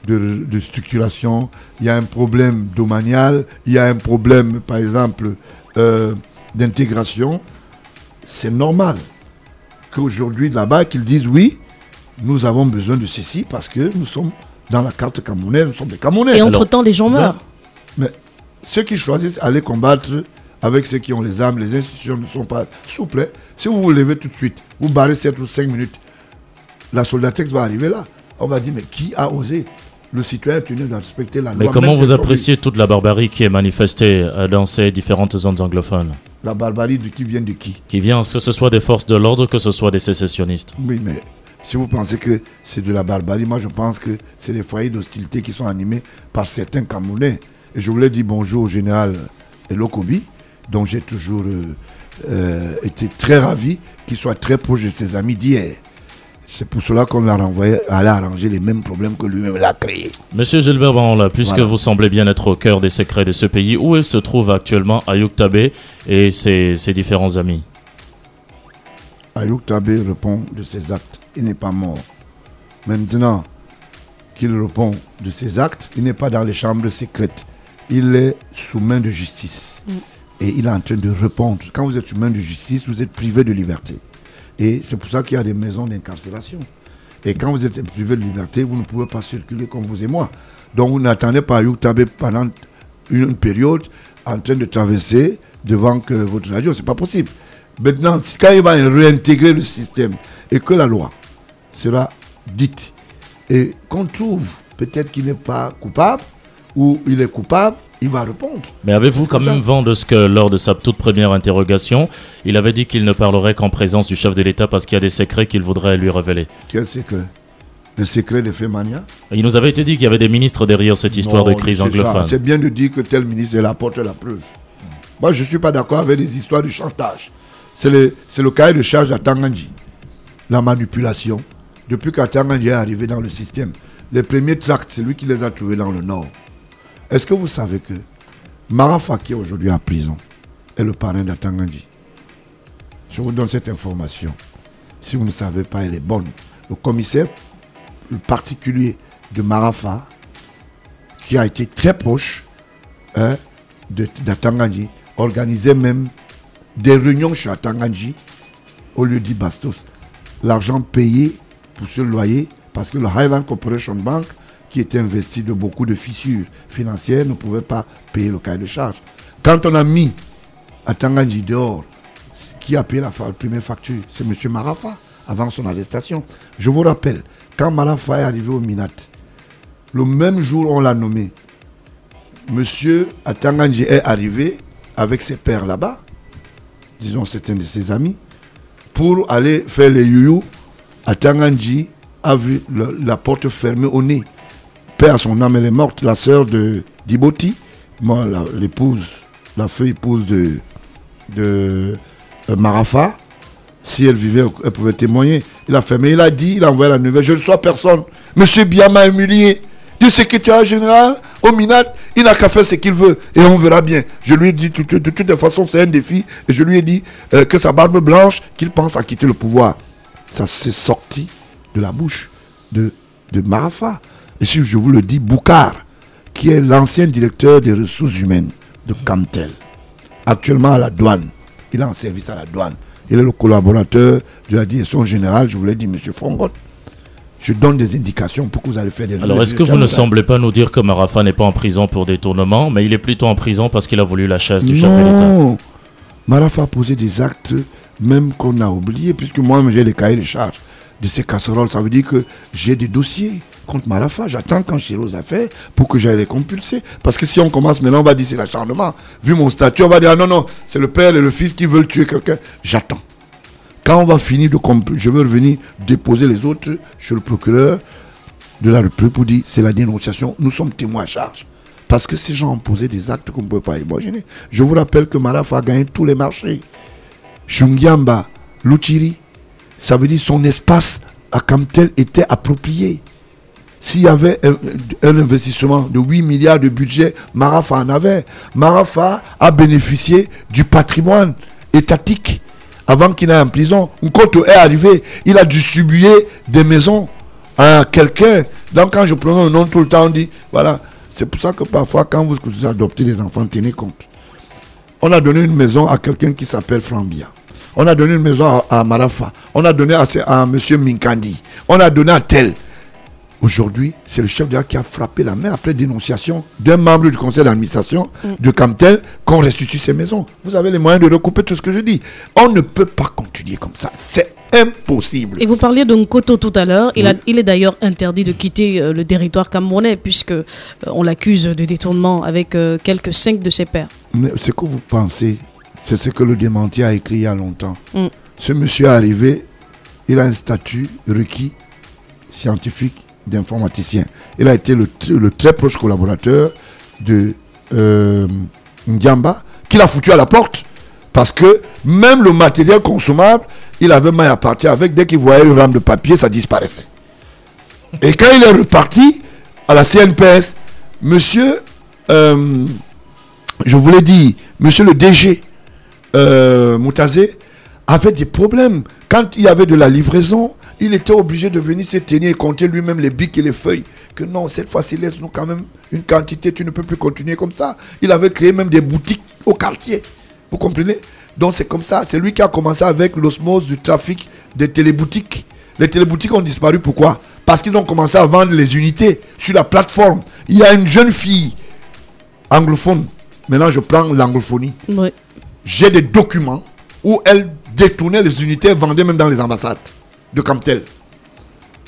de structuration, il y a un problème domanial, il y a un problème, par exemple, d'intégration. C'est normal qu'aujourd'hui, là-bas, qu'ils disent oui, nous avons besoin de ceci parce que nous sommes dans la carte camerounaise, nous sommes des Camerounais. Et entre-temps, les gens meurent. Mais ceux qui choisissent d'aller combattre avec ceux qui ont les armes, les institutions ne sont pas souples. Si vous vous levez tout de suite, vous barrez 7 ou 5 minutes, la soldatex va arriver là. On va dire, mais qui a osé? Le citoyen est tenu de respecter la loi. Mais comment vous appréciez toute la barbarie qui est manifestée dans ces différentes zones anglophones? La barbarie qui vient de qui? Qui vient, que ce soit des forces de l'ordre, que ce soit des sécessionnistes. Oui, mais si vous pensez que c'est de la barbarie, moi je pense que c'est des foyers d'hostilité qui sont animés par certains Camerounais. Et je voulais dire bonjour au général Elokobi, dont j'ai toujours été très ravi qu'il soit très proche de ses amis d'hier. C'est pour cela qu'on l'a renvoyé à aller arranger les mêmes problèmes que lui-même l'a créé. Monsieur Gilbert Baonla, puisque vous semblez bien être au cœur des secrets de ce pays, où il se trouve actuellement Ayouk Tabé et ses différents amis? Ayouk Tabé répond de ses actes. Il n'est pas mort. Maintenant qu'il répond de ses actes, il n'est pas dans les chambres secrètes. Il est sous main de justice. Et il est en train de répondre. Quand vous êtes sous main de justice, vous êtes privé de liberté. Et c'est pour ça qu'il y a des maisons d'incarcération. Et quand vous êtes privé de liberté, vous ne pouvez pas circuler comme vous et moi. Donc vous n'attendez pas Ayouk Tabé pendant une période en train de traverser devant que votre radio. C'est pas possible. Maintenant, quand il va réintégrer le système et que la loi sera dite et qu'on trouve peut-être qu'il n'est pas coupable ou il est coupable, il va répondre. Mais avez-vous quand même vent de ce que lors de sa toute première interrogation, il avait dit qu'il ne parlerait qu'en présence du chef de l'État parce qu'il y a des secrets qu'il voudrait lui révéler? Quel secret? Le secret de Femania? Il nous avait été dit qu'il y avait des ministres derrière cette histoire de crise anglophone. C'est bien de dire que tel ministre est la porte de la preuve. Moi, je ne suis pas d'accord avec les histoires de chantage. C'est le cahier de charge d'Atangandji. La manipulation. Depuis qu'Atangandji est arrivé dans le système, les premiers tracts, c'est lui qui les a trouvés dans le Nord. Est-ce que vous savez que Marafa, qui est aujourd'hui en prison, est le parrain d'Atangandji? Je vous donne cette information. Si vous ne savez pas, elle est bonne. Le commissaire, le particulier de Marafa, qui a été très proche d'Atangandji, organisait même des réunions chez Atangandji au lieu dit Bastos. L'argent payé pour ce loyer, parce que le Highland Corporation Bank, qui était investi de beaucoup de fissures financières, ne pouvait pas payer le cahier de charge. Quand on a mis Atangandji dehors, qui a payé la première facture? C'est M. Marafa, avant son arrestation. Je vous rappelle, quand Marafa est arrivé au Minat, le même jour on l'a nommé, M. Atangandji est arrivé avec ses pères là-bas, disons c'est un de ses amis, pour aller faire les youyou. Atangandji a vu la porte fermée au nez. Père, son âme, elle est morte, la sœur de Diboti, moi, l'épouse, la feu épouse de Marafa, si elle vivait, elle pouvait témoigner. Il a fermé, il a dit, il a envoyé la nouvelle, je ne reçois personne. Monsieur Biama est humilié du secrétaire général au Minat, il n'a qu'à faire ce qu'il veut et on verra bien. Je lui ai dit, de toute façon, c'est un défi, et je lui ai dit que sa barbe blanche, qu'il pense à quitter le pouvoir. Ça s'est sorti de la bouche de Marafa. Et si je vous le dis, Boukar, qui est l'ancien directeur des ressources humaines de Camtel, actuellement à la douane, il est en service à la douane. Il est le collaborateur de la direction générale, je vous l'ai dit, M. Fongot. Je donne des indications pour que vous allez faire des... Alors, est-ce que vous ne semblez pas nous dire que Marafa n'est pas en prison pour détournement, mais il est plutôt en prison parce qu'il a voulu la chasse du chef de l'État? Non, Marafa a posé des actes, même qu'on a oublié, puisque moi, j'ai les cahiers de charge de ces casseroles. Ça veut dire que j'ai des dossiers contre Marafa. J'attends quand Chiros a fait pour que j'aille les compulser. Parce que si on commence maintenant, on va dire c'est l'acharnement. Vu mon statut, on va dire, ah non, c'est le père et le fils qui veulent tuer quelqu'un. J'attends. Quand on va finir de compulser, je veux revenir déposer les autres chez le procureur de la République pour dire, c'est la dénonciation, nous sommes témoins à charge. Parce que ces gens ont posé des actes qu'on ne peut pas imaginer. Je vous rappelle que Marafa a gagné tous les marchés. Chungyamba, Luchiri, ça veut dire son espace à Camtel était approprié. S'il y avait un investissement de 8 milliards de budget, Marafa en avait. Marafa a bénéficié du patrimoine étatique avant qu'il n'aille en prison. Nkoto est arrivé, il a distribué des maisons à quelqu'un. Donc quand je prononce le nom tout le temps, on dit, voilà, c'est pour ça que parfois quand vous adoptez des enfants, tenez compte. On a donné une maison à quelqu'un qui s'appelle Frambia. On a donné une maison à Marafa. On a donné à M. Minkandi. On a donné à tel. Aujourd'hui, c'est le chef de l'État qui a frappé la main après dénonciation d'un membre du conseil d'administration de Camtel qu'on restitue ces maisons. Vous avez les moyens de recouper tout ce que je dis. On ne peut pas continuer comme ça. C'est impossible. Et vous parliez de Nkoto tout à l'heure. Il est d'ailleurs interdit de quitter le territoire camerounais puisque on l'accuse de détournement avec quelques 5 de ses pairs. Mais ce que vous pensez, c'est ce que le démenti a écrit il y a longtemps. Ce monsieur est arrivé, il a un statut requis scientifique d'informaticien. Il a été le très proche collaborateur de Ndiamba, qui l'a foutu à la porte. Parce que même le matériel consommable, il avait maille à partir avec. Dès qu'il voyait une rame de papier, ça disparaissait. Et quand il est reparti à la CNPS, monsieur, je vous l'ai dit, monsieur le DG Moutazé avait des problèmes. Quand il y avait de la livraison, il était obligé de venir se tenir et compter lui-même les bics et les feuilles. Que non, cette fois-ci, laisse-nous quand même une quantité, tu ne peux plus continuer comme ça. Il avait créé même des boutiques au quartier. Vous comprenez? Donc c'est comme ça. C'est lui qui a commencé avec l'osmose du trafic des téléboutiques. Les téléboutiques ont disparu. Pourquoi? Parce qu'ils ont commencé à vendre les unités sur la plateforme. Il y a une jeune fille anglophone. Maintenant, je prends l'anglophonie. Oui. J'ai des documents où elle détournait les unités, vendait même dans les ambassades de Camtel.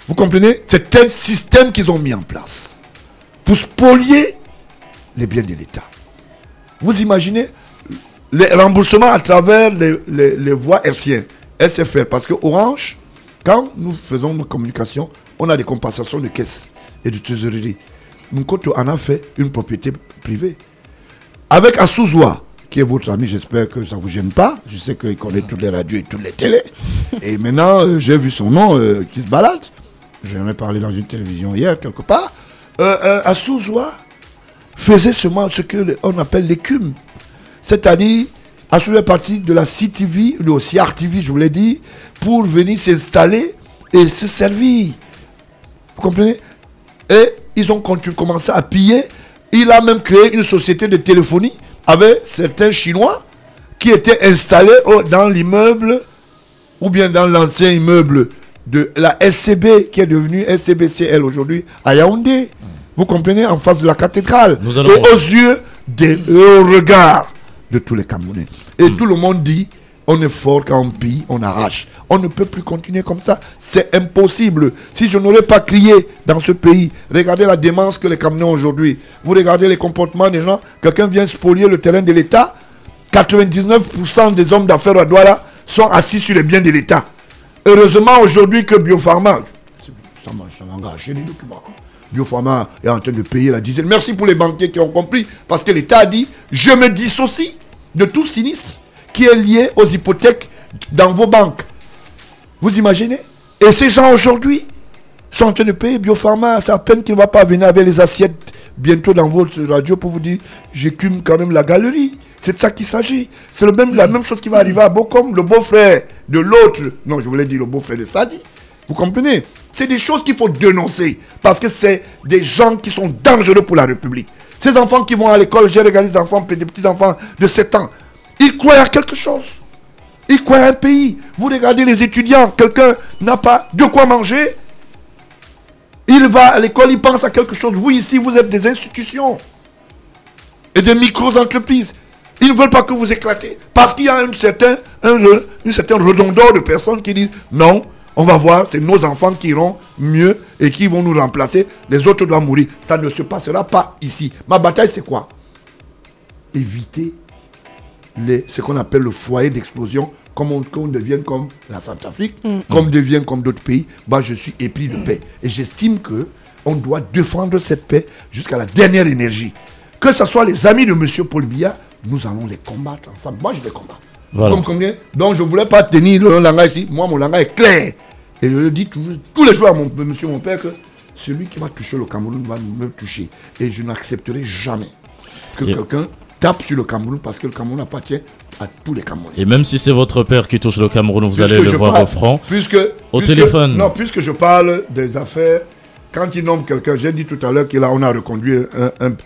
Vous comprenez? C'est un système qu'ils ont mis en place pour spolier les biens de l'État. Vous imaginez les remboursements à travers les voies hertziennes, SFR, parce que Orange, quand nous faisons nos communications, on a des compensations de caisse et de trésorerie. Nkoto en a fait une propriété privée. Avec Asuzwa, qui est votre ami, j'espère que ça ne vous gêne pas. Je sais qu'il connaît toutes les radios et toutes les télés. Et maintenant, j'ai vu son nom qui se balade. J'en ai parlé dans une télévision hier, quelque part. À Souzoua, faisait seulement ce qu'on appelle l'écume. C'est-à-dire, Assou est parti de la CTV, de CRTV, je vous l'ai dit, pour venir s'installer et se servir. Vous comprenez? Et ils ont commencé à piller. Il a même créé une société de téléphonie avec certains Chinois qui étaient installés dans l'immeuble ou bien dans l'ancien immeuble de la SCB qui est devenue SCBCL aujourd'hui à Yaoundé. Vous comprenez? En face de la cathédrale. Et aux yeux au regard de tous les Camerounais. Et tout le monde dit, on est fort quand on pille, on arrache. On ne peut plus continuer comme ça. C'est impossible. Si je n'aurais pas crié dans ce pays, regardez la démence que les Camerounais ont aujourd'hui. Vous regardez les comportements des gens. Quelqu'un vient spolier le terrain de l'État. 99% des hommes d'affaires à Douala sont assis sur les biens de l'État. Heureusement aujourd'hui que Biopharma, ça m'a engagé les documents. Biopharma est en train de payer la dizaine. Merci pour les banquiers qui ont compris. Parce que l'État a dit, je me dissocie de tout sinistre qui est lié aux hypothèques dans vos banques. Vous imaginez? Et ces gens aujourd'hui sont en train de payer Biopharma. C'est à peine qu'il ne va pas venir avec les assiettes bientôt dans votre radio pour vous dire, j'écume quand même la galerie. C'est de ça qu'il s'agit. C'est la même chose qui va arriver à Bokom, le beau-frère de l'autre. Non, je voulais dire le beau-frère de Sadi. Vous comprenez? C'est des choses qu'il faut dénoncer. Parce que c'est des gens qui sont dangereux pour la République. Ces enfants qui vont à l'école, j'ai regardé des enfants, des petits-enfants de 7 ans. Ils croient à quelque chose. Ils croient à un pays. Vous regardez les étudiants, quelqu'un n'a pas de quoi manger. Il va à l'école, il pense à quelque chose. Vous ici, vous êtes des institutions. Et des micro-entreprises. Ils ne veulent pas que vous éclatez. Parce qu'il y a une certaine redondeur de personnes qui disent non. On va voir, c'est nos enfants qui iront mieux et qui vont nous remplacer. Les autres doivent mourir. Ça ne se passera pas ici. Ma bataille, c'est quoi? Éviter ce qu'on appelle le foyer d'explosion, comme on devienne comme la Centrafrique, comme devient comme d'autres pays. Bah, je suis épris de paix. Et j'estime qu'on doit défendre cette paix jusqu'à la dernière énergie. Que ce soit les amis de M. Paul Biya, nous allons les combattre ensemble. Moi, je les combats. Voilà. Donc, je ne voulais pas tenir le langage ici. Moi, mon langage est clair. Et je le dis tous les jours à monsieur mon père que celui qui va toucher le Cameroun va me toucher. Et je n'accepterai jamais que quelqu'un tape sur le Cameroun parce que le Cameroun appartient à tous les Camerounais. Et même si c'est votre père qui touche le Cameroun, vous allez le voir au front. Au téléphone. Non, puisque je parle des affaires, quand il nomme quelqu'un, j'ai dit tout à l'heure qu'on a reconduit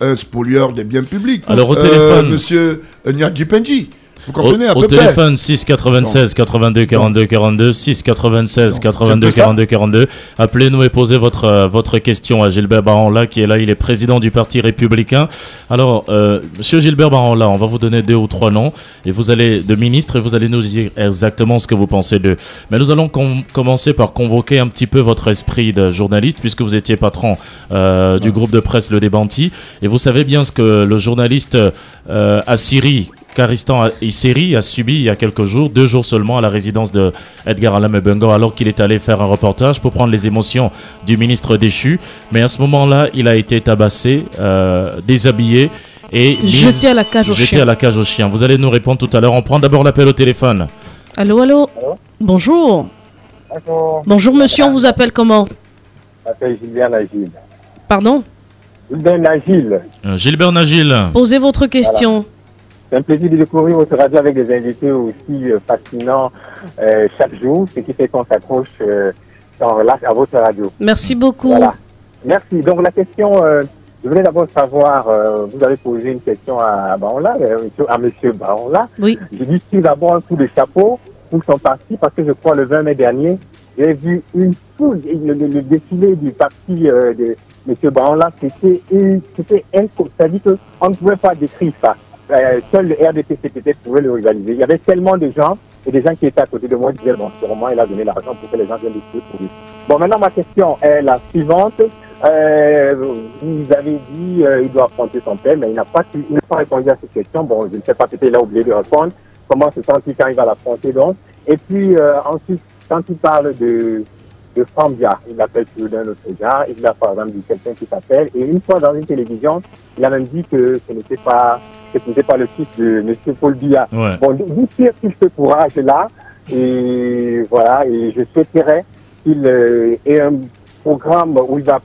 un spolieur des biens publics. Alors au téléphone. Monsieur Nyadji Pendji. Vous comprenez à peu au près. téléphone 6 96 82 42 42 6 96 82 42 42. Appelez-nous et posez votre question à Gilbert Baranla qui est là. Il est président du Parti républicain. Alors, Monsieur Gilbert Baranla, on va vous donner 2 ou 3 noms et vous allez de ministre et vous allez nous dire exactement ce que vous pensez d'eux. Mais nous allons commencer par convoquer un petit peu votre esprit de journaliste puisque vous étiez patron du groupe de presse Le Démenti et vous savez bien ce que le journaliste Assiri Karistan Isseri a subi il y a quelques jours, 2 jours seulement à la résidence de Edgar Alam Bengo alors qu'il est allé faire un reportage pour prendre les émotions du ministre déchu. Mais à ce moment-là, il a été tabassé, déshabillé et jeté à la cage aux chiens. Vous allez nous répondre tout à l'heure. On prend d'abord l'appel au téléphone. Allô, allô. Bonjour. Bonjour monsieur, on vous appelle comment? Je m'appelle Gilbert Nagil. Pardon? Gilbert Nagil. Gilbert Nagil. Posez votre question. Voilà. C'est un plaisir de découvrir votre radio avec des invités aussi fascinants chaque jour, ce qui fait qu'on s'accroche sans relâche à votre radio. Merci beaucoup. Voilà. Merci. Donc la question, je voulais d'abord savoir, vous avez posé une question à Baranla, à monsieur Baranla. Oui. J'ai dit tout d'abord un coup de chapeau pour son parti parce que je crois le 20 mai dernier, j'ai vu une foule, le défilé du parti de monsieur Baranla, c'était c'est-à-dire qu'on ne pouvait pas décrire ça. Seul le RDPC peut-être pouvait le réaliser. Il y avait tellement de gens et des gens qui étaient à côté de moi qui disaient bon, sûrement il a donné l'argent pour que les gens viennent discuter pour lui. Bon, maintenant ma question est la suivante. Vous avez dit il doit affronter son père, mais il n'a pas répondu à cette question. Bon, je ne sais pas, peut-être il a oublié de répondre. Comment se sent-il quand il va l'affronter donc? Et puis ensuite, quand il parle de Fambia, il l'appelle sur d'un autre genre. Il a par exemple dit quelqu'un qui s'appelle. Et une fois dans une télévision, il a même dit que ce n'était pas épousée par le fils de M. Paul Biya. Ouais. Bon, d'où tire-t-il ce courage-là? Et voilà, et je souhaiterais qu'il ait un programme où il va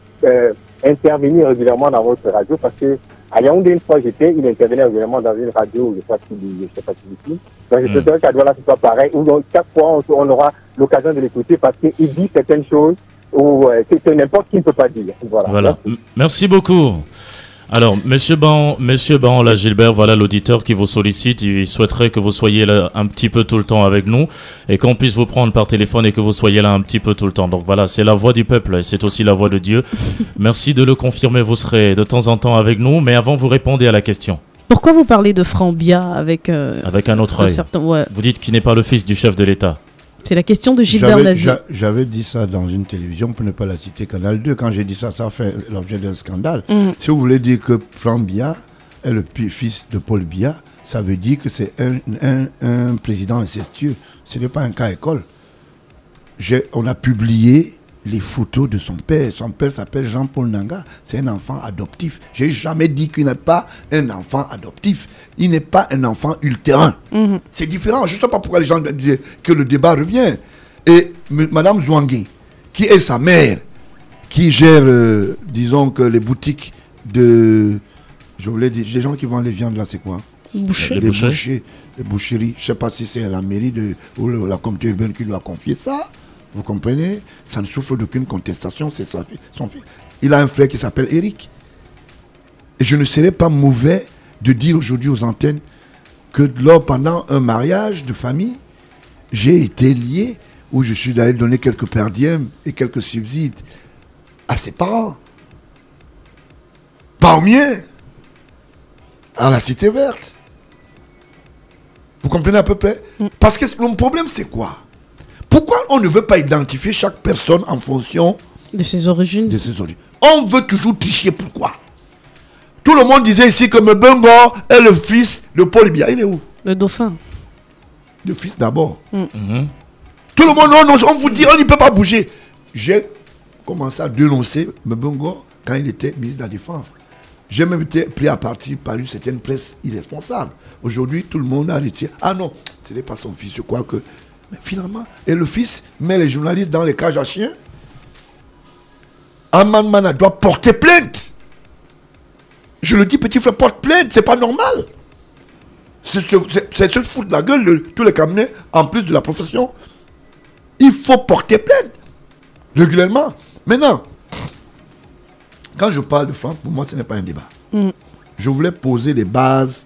intervenir régulièrement dans votre radio, parce que à Yaoundé, une fois j'étais, il intervenait régulièrement dans une radio, je sais pas si ici. Donc je souhaiterais qu'à Douala ce soit pareil, où donc, chaque fois on aura l'occasion de l'écouter, parce qu'il dit certaines choses où que n'importe qui ne peut pas dire. Voilà. Merci beaucoup. Alors, Monsieur Ban, là, Gilbert, voilà l'auditeur qui vous sollicite. Il souhaiterait que vous soyez là un petit peu tout le temps avec nous et qu'on puisse vous prendre par téléphone et que vous soyez là un petit peu tout le temps. Donc voilà, c'est la voix du peuple et c'est aussi la voix de Dieu. Merci de le confirmer. Vous serez de temps en temps avec nous, mais avant, vous répondez à la question. Pourquoi vous parlez de Franck Biya avec un autre œil. Ouais. Vous dites qu'il n'est pas le fils du chef de l'État. C'est la question de Gilbert Nazi. J'avais dit ça dans une télévision, pour ne pas la citer, Canal 2. Quand j'ai dit ça, ça a fait l'objet d'un scandale. Si vous voulez dire que Franck Biya est le fils de Paul Biya, ça veut dire que c'est un président incestueux. Ce n'est pas un cas école. On a publié les photos de son père. Son père s'appelle Jean-Paul Nanga. C'est un enfant adoptif. Je n'ai jamais dit qu'il n'est pas un enfant adoptif. Il n'est pas un enfant ultérin. C'est différent. Je ne sais pas pourquoi les gens disent que le débat revient. Et Madame Zouangui, qui est sa mère, qui gère, disons que les boutiques de... Je voulais dire, les gens qui vendent les viandes là, c'est quoi? Les boucheries. Je ne sais pas si c'est la mairie ou la communauté urbaine qui lui a confié ça. Vous comprenez? Ça ne souffre d'aucune contestation, c'est son fils. Il a un frère qui s'appelle Eric. Et je ne serais pas mauvais de dire aujourd'hui aux antennes que pendant un mariage de famille, j'ai été lié, où je suis allé donner quelques perdièmes et quelques subsides à ses parents. Parmi à la Cité Verte. Vous comprenez à peu près? Parce que le problème, c'est quoi? Pourquoi on ne veut pas identifier chaque personne en fonction de ses origines? On veut toujours tricher. Pourquoi? Tout le monde disait ici que Mbongo est le fils de Paul Biya. Il est où? Le dauphin. Le fils d'abord. Tout le monde, on vous dit, on ne peut pas bouger. J'ai commencé à dénoncer Mbongo quand il était ministre de la Défense. J'ai même été pris à partie par une certaine presse irresponsable. Aujourd'hui, tout le monde a retiré. Ah non, ce n'est pas son fils, je crois que... Mais finalement, et le fils met les journalistes dans les cages à chiens. Aman Mana doit porter plainte. Je le dis, petit frère, porte plainte, c'est pas normal. C'est se foutre de la gueule de tous les Camerounais, en plus de la profession. Il faut porter plainte régulièrement. Maintenant, quand je parle de Franck, pour moi, ce n'est pas un débat. Je voulais poser les bases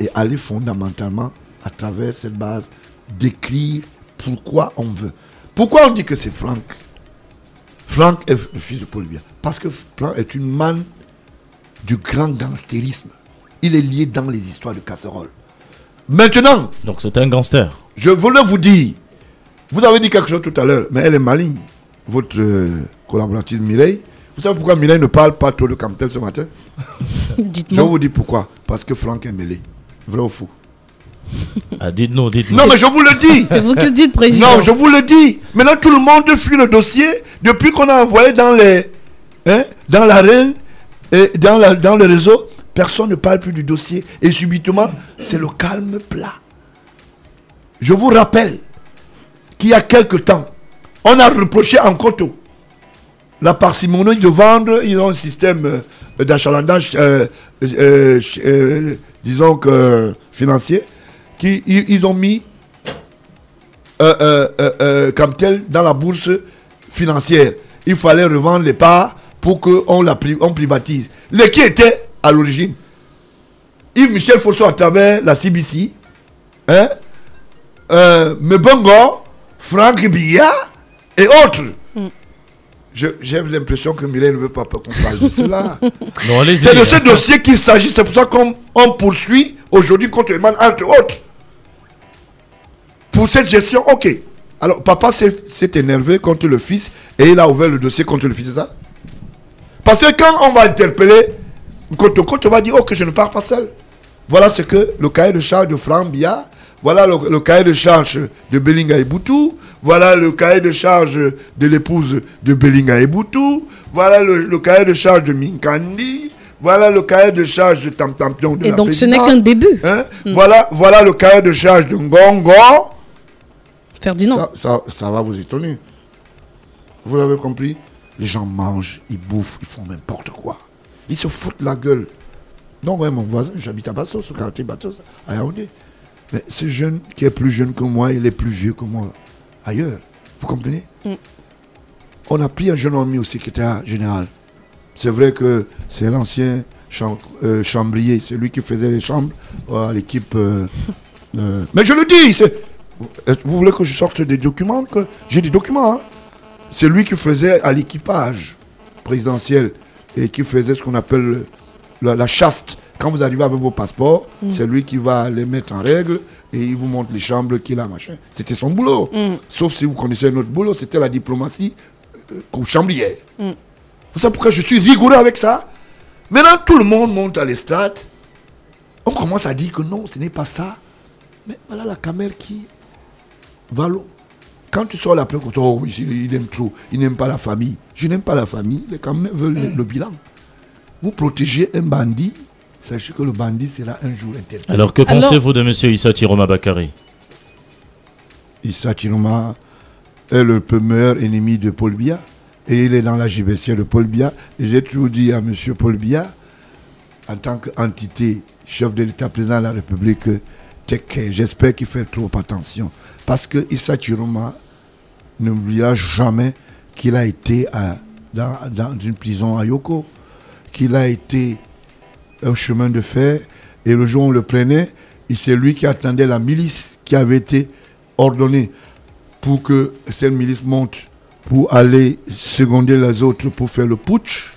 et aller fondamentalement à travers cette base, décrire pourquoi on veut. Pourquoi on dit que c'est Franck? Franck est le fils de Paul Biya. Parce que Franck est une manne du grand gangstérisme. Il est lié dans les histoires de casserole. Maintenant... Donc c'est un gangster. Je voulais vous dire, vous avez dit quelque chose tout à l'heure, mais elle est maligne. Votre collaboratrice Mireille. Vous savez pourquoi Mireille ne parle pas trop de Camtel ce matin? Dites-moi. Je vous dis pourquoi. Parce que Franck est mêlé. Vrai ou faux? Ah, dites-nous. Non, mais je vous le dis. C'est vous qui le dites, président. Non, je vous le dis. Maintenant, tout le monde fuit le dossier depuis qu'on a envoyé dans l'arène et dans le réseau. Personne ne parle plus du dossier. Et subitement, c'est le calme plat. Je vous rappelle qu'il y a quelque temps, on a reproché en Koto la parcimonie de vendre. Ils ont un système d'achalandage, disons que financier. Ils ont mis comme tel dans la bourse financière. Il fallait revendre les parts pour qu'on privatise. Les qui étaient à l'origine? Yves-Michel Fosso à travers la CBC, Mbongo, Franck Biya et autres. J'ai l'impression que Mireille ne veut pas qu'on parle de cela. C'est de ce dossier qu'il s'agit. C'est pour ça qu'on poursuit aujourd'hui contre Eman, entre autres. Pour cette gestion, ok. Alors, papa s'est énervé contre le fils et il a ouvert le dossier contre le fils, c'est ça? Parce que quand on va interpeller, Koto va dire, ok, je ne pars pas seul. Voilà ce que le cahier de charge de Franck Biya, voilà le cahier de charge de Belinga Eboutou, voilà le cahier de charge de l'épouse de Belinga Eboutou, voilà le cahier de charge de Minkandi, Voilà le cahier de charge de Tam-Tampion de Et la donc, ce présidente. n'est qu'un début. Hein? Voilà le cahier de charge de Ngongo. Ferdinand. Ça va vous étonner. Vous avez compris? Les gens mangent, ils bouffent, ils font n'importe quoi. Ils se foutent la gueule. Donc, ouais, mon voisin, j'habite à Bassos, au quartier Bassos, à Yaoundé. Mais ce jeune qui est plus jeune que moi, il est plus vieux que moi, ailleurs. Vous comprenez? On a pris un jeune homme au secrétaire général. C'est vrai que c'est l'ancien chambrier, c'est lui qui faisait les chambres à l'équipe. Mais je le dis, vous voulez que je sorte des documents? J'ai des documents. Hein? C'est lui qui faisait à l'équipage présidentiel et qui faisait ce qu'on appelle la chaste. Quand vous arrivez avec vos passeports, c'est lui qui va les mettre en règle et il vous montre les chambres qu'il a, machin. C'était son boulot. Sauf si vous connaissez notre boulot, c'était la diplomatie chambrière. Vous savez pourquoi je suis rigoureux avec ça? Maintenant, tout le monde monte à l'estrade. On commence à dire que non, ce n'est pas ça. Mais voilà la caméra qui va l'eau. Quand tu sors l'après, oh oui, il aime trop, il n'aime pas la famille. Je n'aime pas la famille, les caméras veulent le bilan. Vous protégez un bandit, sachez que le bandit sera un jour interdit. Alors, que pensez-vous de M. Issa Chiroma Bakary? Issa Chiroma est le meilleur ennemi de Paul Biya. Et il est dans la JBC de Paul Biya. Et j'ai toujours dit à M. Paul Biya, en tant qu'entité, chef de l'État, président de la République, j'espère qu'il fait trop attention. Parce que Issa Chiroma n'oubliera jamais qu'il a été dans une prison à Yoko, qu'il a été un chemin de fer. Et le jour où on le prenait, c'est lui qui attendait la milice qui avait été ordonnée pour que cette milice monte pour aller seconder les autres pour faire le putsch.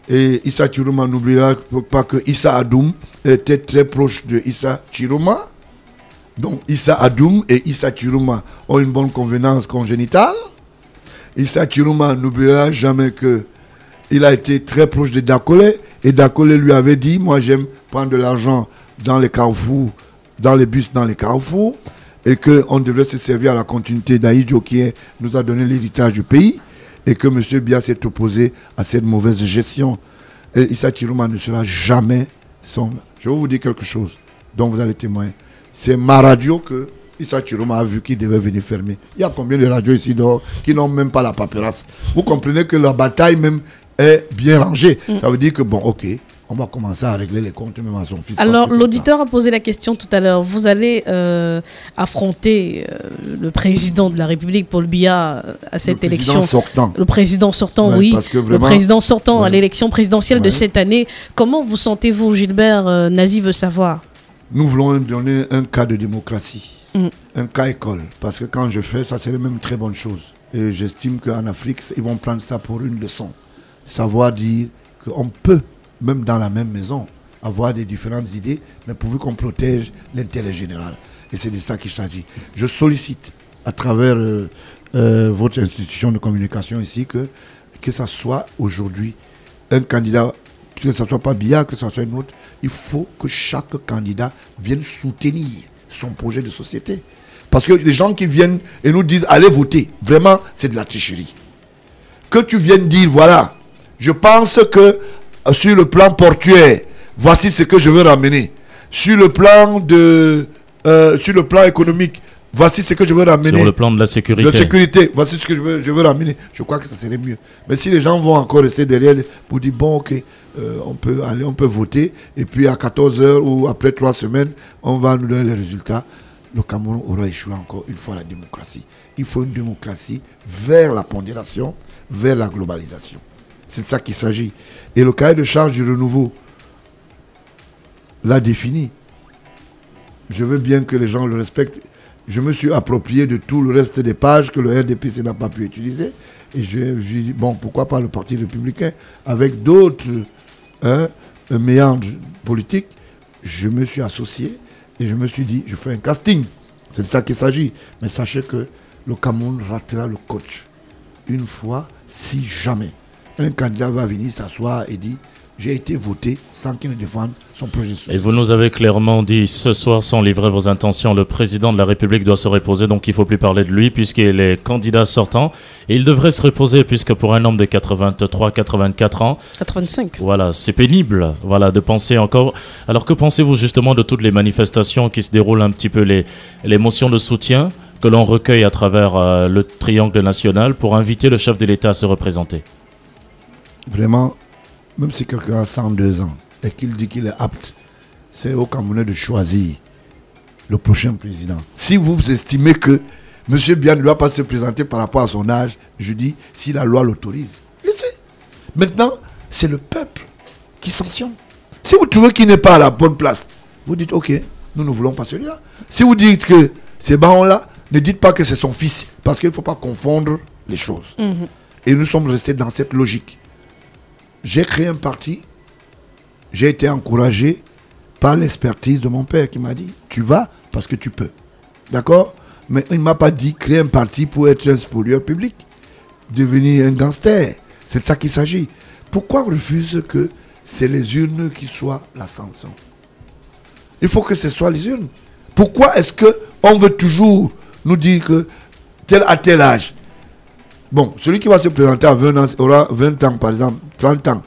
Et Issa Chiroma n'oubliera pas que Issa Adoum était très proche de Issa Chiroma. Donc Issa Adoum et Issa Chiroma ont une bonne convenance congénitale. Issa Chiroma n'oubliera jamais qu'il a été très proche de Dakole. Et Dakole lui avait dit, moi j'aime prendre de l'argent dans les carrefours, dans les bus, dans les carrefours. Et qu'on devrait se servir à la continuité d'Aïdjo qui nous a donné l'héritage du pays. Et que M. Biya s'est opposé à cette mauvaise gestion. Et Issa Chiroma ne sera jamais son... Je vais vous dire quelque chose dont vous allez témoigner. C'est ma radio que Issa Chiroma a vu qu'il devait venir fermer. Il y a combien de radios ici dehors qui n'ont même pas la paperasse? Vous comprenez que la bataille même est bien rangée. Ça veut dire que bon, ok, on va commencer à régler les comptes même à son fils. Alors, l'auditeur a posé la question tout à l'heure. Vous allez affronter le président de la République, Paul Biya, à cette élection. Le président sortant, oui. Vraiment, le président sortant à l'élection présidentielle de cette année. Comment vous sentez-vous, Gilbert? Nazi veut savoir. Nous voulons donner un cas de démocratie, un cas école. Parce que quand je fais, ça c'est même une très bonne chose. Et j'estime qu'en Afrique, ils vont prendre ça pour une leçon. Savoir dire qu'on peut, même dans la même maison, avoir des différentes idées, mais pourvu qu'on protège l'intérêt général. Et c'est de ça qu'il s'agit. Je sollicite à travers votre institution de communication ici que ça soit aujourd'hui un candidat, que ce ne soit pas Biya, que ce soit un autre, il faut que chaque candidat vienne soutenir son projet de société. Parce que les gens qui viennent et nous disent allez voter, vraiment c'est de la tricherie. Que tu viennes dire voilà, je pense que sur le plan portuaire, voici ce que je veux ramener. Sur le plan économique, voici ce que je veux ramener. Sur le plan de la sécurité. Voici ce que je veux ramener. Je crois que ça serait mieux. Mais si les gens vont encore rester derrière pour dire bon ok, on peut voter et puis à 14h ou après 3 semaines, on va nous donner les résultats. Le Cameroun aura échoué encore une fois la démocratie. Il faut une démocratie vers la pondération, vers la globalisation. C'est de ça qu'il s'agit. Et le cahier de charge du renouveau l'a défini. Je veux bien que les gens le respectent. Je me suis approprié de tout le reste des pages que le RDPC n'a pas pu utiliser. Et je dit, bon, pourquoi pas le Parti républicain avec d'autres méandres politiques. Je me suis associé et je me suis dit, je fais un casting. C'est de ça qu'il s'agit. Mais sachez que le Cameroun ratera le coach. Une fois, si jamais un candidat va venir s'asseoir et dire j'ai été voté sans qu'il ne défende son projet social. Et vous nous avez clairement dit ce soir, sans livrer vos intentions, le président de la République doit se reposer, donc il ne faut plus parler de lui puisqu'il est candidat sortant. Et il devrait se reposer puisque pour un homme de 83, 84 ans... 85. Voilà, c'est pénible de penser encore. Alors que pensez-vous justement de toutes les manifestations qui se déroulent un petit peu, les motions de soutien que l'on recueille à travers le triangle national pour inviter le chef de l'État à se représenter? Vraiment, même si quelqu'un a 102 ans et qu'il dit qu'il est apte, c'est au Camerounais de choisir le prochain président. Si vous estimez que M. Biya ne doit pas se présenter par rapport à son âge, je dis, si la loi l'autorise, laissez. Maintenant, c'est le peuple qui sanctionne. Si vous trouvez qu'il n'est pas à la bonne place, vous dites, ok, nous ne voulons pas celui-là. Si vous dites que ces barons-là, ne dites pas que c'est son fils, parce qu'il ne faut pas confondre les choses. Et nous sommes restés dans cette logique. J'ai créé un parti, j'ai été encouragé par l'expertise de mon père qui m'a dit, tu vas parce que tu peux. D'accord? Mais il ne m'a pas dit créer un parti pour être un spolieur public, devenir un gangster. C'est de ça qu'il s'agit. Pourquoi on refuse que c'est les urnes qui soient la sanction? Il faut que ce soit les urnes. Pourquoi est-ce qu'on veut toujours nous dire que tel à tel âge? Bon, celui qui va se présenter à 20 ans aura 20 ans, par exemple, 30 ans,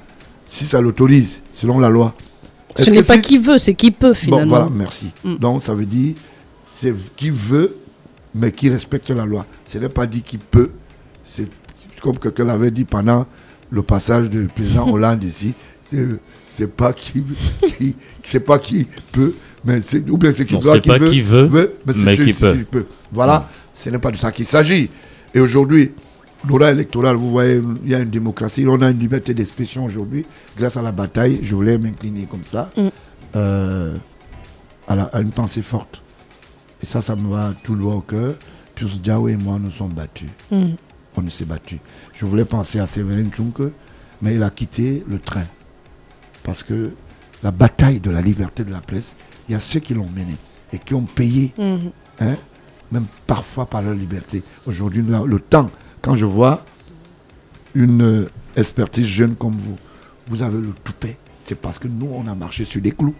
si ça l'autorise, selon la loi. Ce n'est pas qui veut, c'est qui peut, finalement. Bon, voilà, merci. Donc, ça veut dire, c'est qui veut, mais qui respecte la loi. Ce n'est pas dit qui peut. C'est comme quelqu'un l'avait dit pendant le passage du président Hollande ici. C'est pas qui peut, mais ou bien c'est qui doit, qui veut, qui veut, mais qui peut. Voilà, ce n'est pas de ça qu'il s'agit. Et aujourd'hui, l'aura électorale, vous voyez, il y a une démocratie, on a une liberté d'expression aujourd'hui, grâce à la bataille, je voulais m'incliner comme ça, à une pensée forte. Et ça me va tout droit au cœur. Puis Diao et moi, nous sommes battus. On s'est battus. Je voulais penser à Séverin Tchunke, mais il a quitté le train. Parce que la bataille de la liberté de la presse, il y a ceux qui l'ont menée et qui ont payé, même parfois par leur liberté. Aujourd'hui, le temps, quand je vois une expertise jeune comme vous avez le toupet. C'est parce que nous, on a marché sur des clous.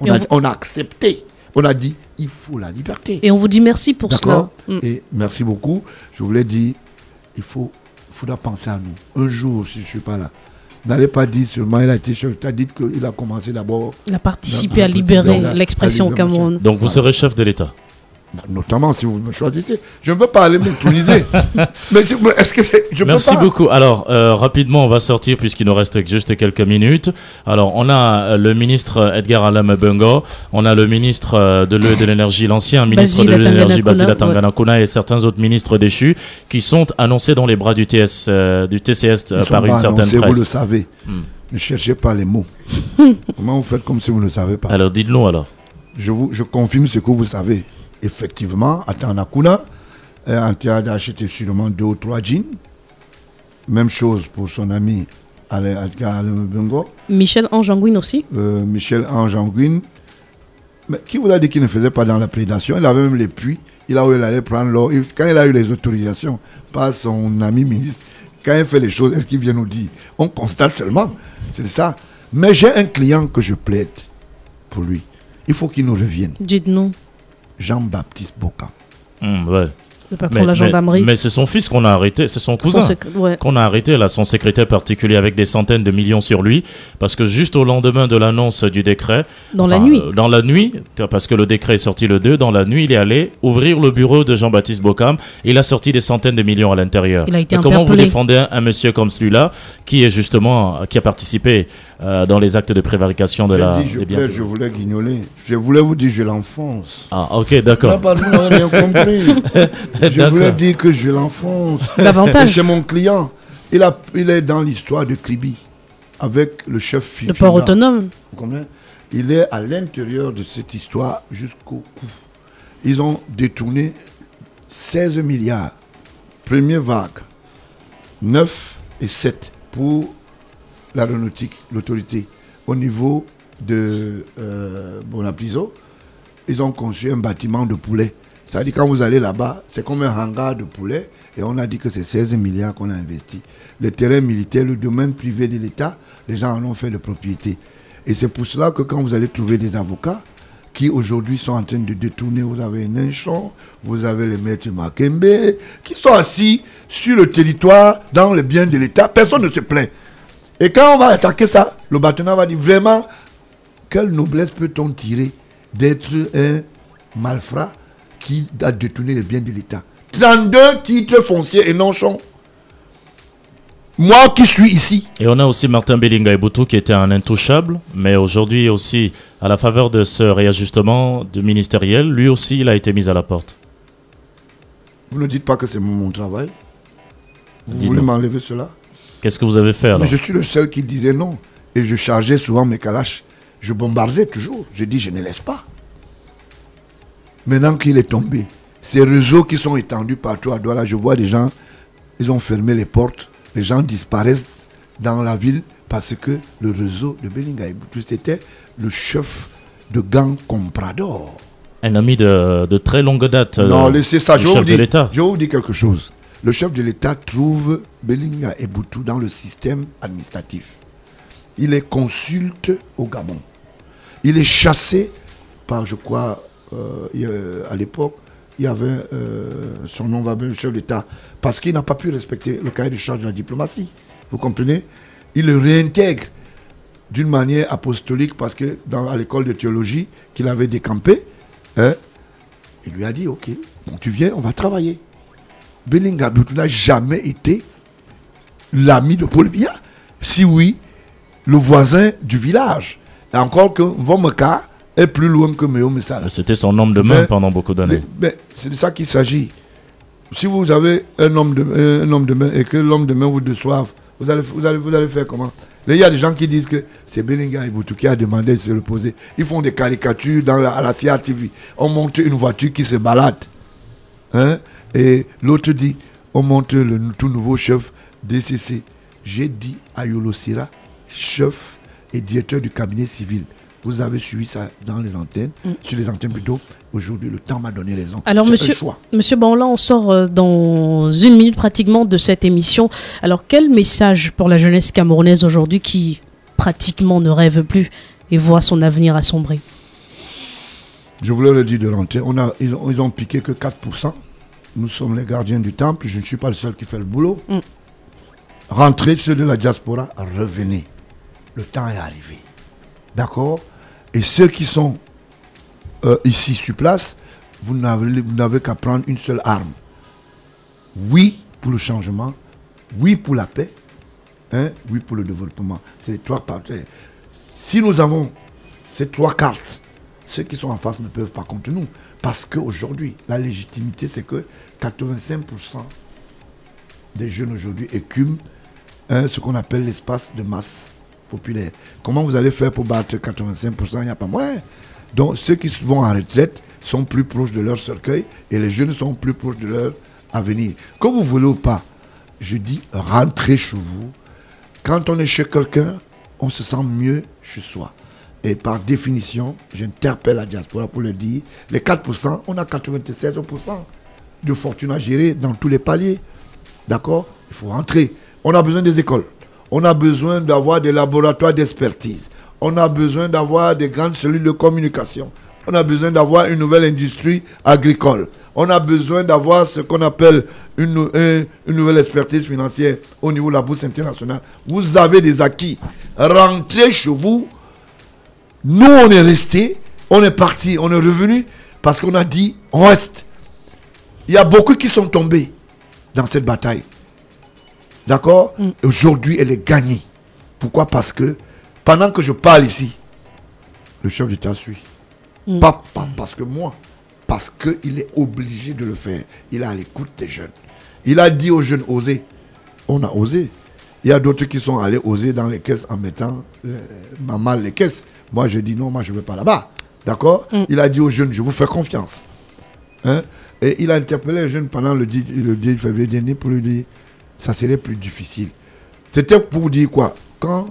On a accepté. On a dit, il faut la liberté. Et on vous dit merci pour cela. Et merci beaucoup. Je voulais dire, il faudra penser à nous. Un jour, si je ne suis pas là, n'allez pas dire seulement il a été chef. Tu as dit qu'il a commencé d'abord. Il a participé à libérer l'expression au Cameroun. Donc vous serez chef de l'État. Notamment si vous me choisissez. Je ne veux pas aller m'étourniser. Mais est-ce que je Merci peux pas. beaucoup. Alors, rapidement, on va sortir puisqu'il nous reste juste quelques minutes. Alors, on a le ministre Edgar Alam Bengo, on a le ministre de l'eau et de l'énergie, l'ancien ministre de l'énergie Basila Tanganakuna et certains autres ministres déchus qui sont annoncés dans les bras du TCS par une certaine presse. Vous le savez. Ne cherchez pas les mots. Comment vous faites comme si vous ne savez pas? Alors, dites-nous alors. Je confirme ce que vous savez. Effectivement, à Tanakuna, Antiada a acheté sûrement 2 ou 3 jeans. Même chose pour son ami Edgar Alam Bengo. Michel Anjangouine aussi. Michel Anjangouine. Mais qui vous a dit qu'il ne faisait pas dans la prédation? Il avait même les puits. Il allait prendre l'eau. Quand il a eu les autorisations par son ami ministre, quand il fait les choses, est-ce qu'il vient nous dire? On constate seulement. C'est ça. Mais j'ai un client que je plaide pour lui. Il faut qu'il nous revienne. Dites-nous. Jean-Baptiste Bokam. Ouais. Le patron de la gendarmerie. Mais c'est son fils qu'on a arrêté, c'est son cousin qu'on a arrêté, là, son secrétaire particulier avec des centaines de millions sur lui, parce que juste au lendemain de l'annonce du décret, dans la nuit, parce que le décret est sorti le 2, dans la nuit, il est allé ouvrir le bureau de Jean-Baptiste Bokam, et il a sorti des centaines de millions à l'intérieur. Il a été comment vous défendez un monsieur comme celui-là, qui a participé dans les actes de prévarication de la... Je voulais guignoler. Je voulais vous dire, je l'enfonce. Ah, ok, d'accord. Là, nous n'avons rien compris. Je voulais dire que je l'enfonce. Davantage. C'est mon client. Il est dans l'histoire de Kribi, avec le chef Fifi. Le port autonome. Il est à l'intérieur de cette histoire jusqu'au cou. Ils ont détourné 16 milliards. Première vague. 9 et 7 pour l'aéronautique, l'autorité. Au niveau de Bonapiso, ils ont conçu un bâtiment de poulet. Ça veut dire quand vous allez là-bas, c'est comme un hangar de poulet et on a dit que c'est 16 milliards qu'on a investi. Les terrains militaires, le domaine privé de l'État, les gens en ont fait de propriété. Et c'est pour cela que quand vous allez trouver des avocats qui aujourd'hui sont en train de détourner, vous avez Nenchon, vous avez les maîtres Makembe, qui sont assis sur le territoire, dans le bien de l'État, personne ne se plaint. Et quand on va attaquer ça, le bâtiment va dire vraiment, quelle noblesse peut-on tirer d'être un malfrat qui a détourné les biens de l'État. 32 titres fonciers et non champs. Moi qui suis ici. Et on a aussi Martin Belinga Eboutou qui était un intouchable, mais aujourd'hui aussi, à la faveur de ce réajustement ministériel, lui aussi il a été mis à la porte. Vous ne dites pas que c'est mon travail. Vous voulez m'enlever cela? Qu'est-ce que vous avez fait alors? Mais je suis le seul qui disait non. Et je chargeais souvent mes calaches. Je bombardais toujours. Je dis je ne laisse pas. Maintenant qu'il est tombé, ces réseaux qui sont étendus partout à Douala, je vois des gens, ils ont fermé les portes. Les gens disparaissent dans la ville parce que le réseau de Belinga Eboutou, c'était le chef de gang Comprador. Un ami de très longue date. Non, laissez ça. Le chef de l'État. Je vais vous dire quelque chose. Le chef de l'État trouve Belinga Eboutou dans le système administratif. Il est consulte au Gabon. Il est chassé par, je crois, à l'époque, il y avait son nom va bien, le chef d'État, parce qu'il n'a pas pu respecter le cahier de charge de la diplomatie. Vous comprenez? Il le réintègre d'une manière apostolique parce que à l'école de théologie qu'il avait décampé, il lui a dit, ok, bon, tu viens, on va travailler. Belinga Eboutou n'a jamais été l'ami de Paul Biya. Si oui, le voisin du village. Et encore que Vomeka est plus loin que Méo Messala. C'était son homme de main pendant beaucoup d'années. Mais c'est de ça qu'il s'agit. Si vous avez un homme de main et que l'homme de main vous déçoive, vous allez faire comment? Il y a des gens qui disent que c'est Belinga Eboutou qui a demandé de se reposer. Ils font des caricatures à la CRTV. On monte une voiture qui se balade. Et l'autre dit, on monte le tout nouveau chef DCC. J'ai dit à Yolo Sira, chef et directeur du cabinet civil. Vous avez suivi ça dans les antennes, sur les antennes plutôt. Aujourd'hui, le temps m'a donné raison. Alors, monsieur Banla, on sort dans une minute pratiquement de cette émission. Alors, quel message pour la jeunesse camerounaise aujourd'hui qui pratiquement ne rêve plus et voit son avenir assombri? Je voulais le dire de l'antenne. Ils ont piqué que 4%. Nous sommes les gardiens du temple. Je ne suis pas le seul qui fait le boulot. Rentrez ceux de la diaspora, revenez. Le temps est arrivé. D'accord? Et ceux qui sont ici sur place, vous n'avez qu'à prendre une seule arme. Oui pour le changement, oui pour la paix, oui pour le développement. C'est les trois parties. Si nous avons ces trois cartes, ceux qui sont en face ne peuvent pas contre nous. Parce qu'aujourd'hui, la légitimité, c'est que 85% des jeunes aujourd'hui écument ce qu'on appelle l'espace de masse populaire. Comment vous allez faire pour battre 85%? Il n'y a pas moyen. Donc ceux qui vont en retraite sont plus proches de leur cercueil et les jeunes sont plus proches de leur avenir. Que vous voulez ou pas, je dis rentrez chez vous. Quand on est chez quelqu'un, on se sent mieux chez soi. Et par définition, j'interpelle la diaspora pour le dire, les 4%, on a 96% de fortune à gérer dans tous les paliers. D'accord? Il faut rentrer. On a besoin des écoles. On a besoin d'avoir des laboratoires d'expertise. On a besoin d'avoir des grandes cellules de communication. On a besoin d'avoir une nouvelle industrie agricole. On a besoin d'avoir ce qu'on appelle une nouvelle expertise financière au niveau de la bourse internationale. Vous avez des acquis. Rentrez chez vous. Nous, on est restés, on est partis, on est revenus parce qu'on a dit, on reste. Il y a beaucoup qui sont tombés dans cette bataille. D'accord? Aujourd'hui, elle est gagnée. Pourquoi? Parce que pendant que je parle ici, le chef d'État suit. Pas parce que moi, parce qu'il est obligé de le faire. Il est à l'écoute des jeunes. Il a dit aux jeunes, osez. On a osé. Il y a d'autres qui sont allés oser dans les caisses en mettant mal les caisses. Moi, je dis non, moi, je ne vais pas là-bas. D'accord? Il a dit aux jeunes, je vous fais confiance. Et il a interpellé les jeunes pendant le 10 février dernier pour lui dire, ça serait plus difficile. C'était pour dire quoi? Quand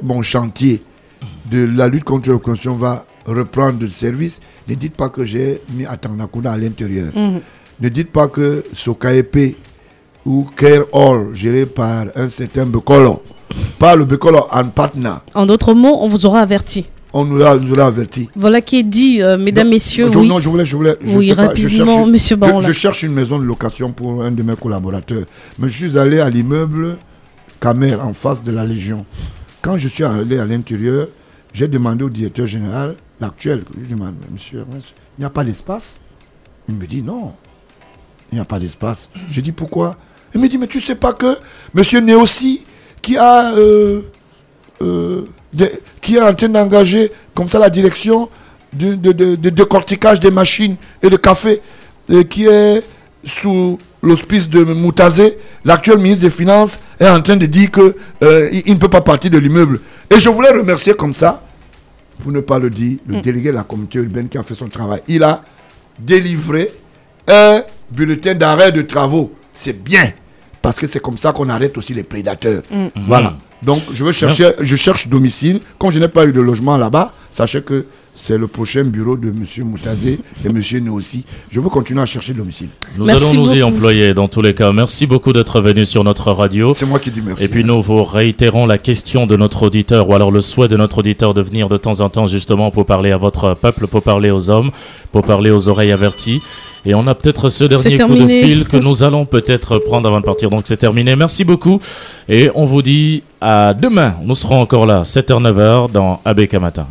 mon chantier de la lutte contre la corruption va reprendre le service, ne dites pas que j'ai mis Atanakuna à l'intérieur. Ne dites pas que Sokaepe ou Care Hall, géré par un certain Bekolo, pas le Bekolo en partner. En d'autres mots, on vous aura averti. On nous l'a averti. Voilà qui est dit, mesdames, messieurs. Non, oui. Non, je voulais oui, rapidement, monsieur Baron. Je cherche une maison de location pour un de mes collaborateurs. Mais je suis allé à l'immeuble Camer en face de la Légion. Quand je suis allé à l'intérieur, j'ai demandé au directeur général, l'actuel, je lui demande, monsieur, il n'y a pas d'espace? Il me dit non, il n'y a pas d'espace. Je dis pourquoi? Il me dit, mais tu sais pas que monsieur Néossi, qui est en train d'engager comme ça la direction de décortiquage des machines et de café, qui est sous l'hospice de Moutazé, l'actuel ministre des Finances est en train de dire qu'il ne peut pas partir de l'immeuble. Et je voulais remercier comme ça, pour ne pas le dire, le délégué de la communauté urbaine qui a fait son travail. Il a délivré un bulletin d'arrêt de travaux. C'est bien, parce que c'est comme ça qu'on arrête aussi les prédateurs. Voilà. Donc je cherche domicile. Comme je n'ai pas eu de logement là-bas, sachez que c'est le prochain bureau de M. Moutazé et M. Néossi. Je veux continuer à chercher domicile. Nous allons nous y employer dans tous les cas. Merci beaucoup d'être venu sur notre radio. C'est moi qui dis merci. Et puis nous vous réitérons la question de notre auditeur, ou alors le souhait de notre auditeur de venir de temps en temps justement pour parler à votre peuple, pour parler aux hommes, pour parler aux oreilles averties. Et on a peut-être ce dernier coup de fil que nous allons peut-être prendre avant de partir. Donc c'est terminé. Merci beaucoup. Et on vous dit à demain. Nous serons encore là, 7h-9h dans ABK Matin.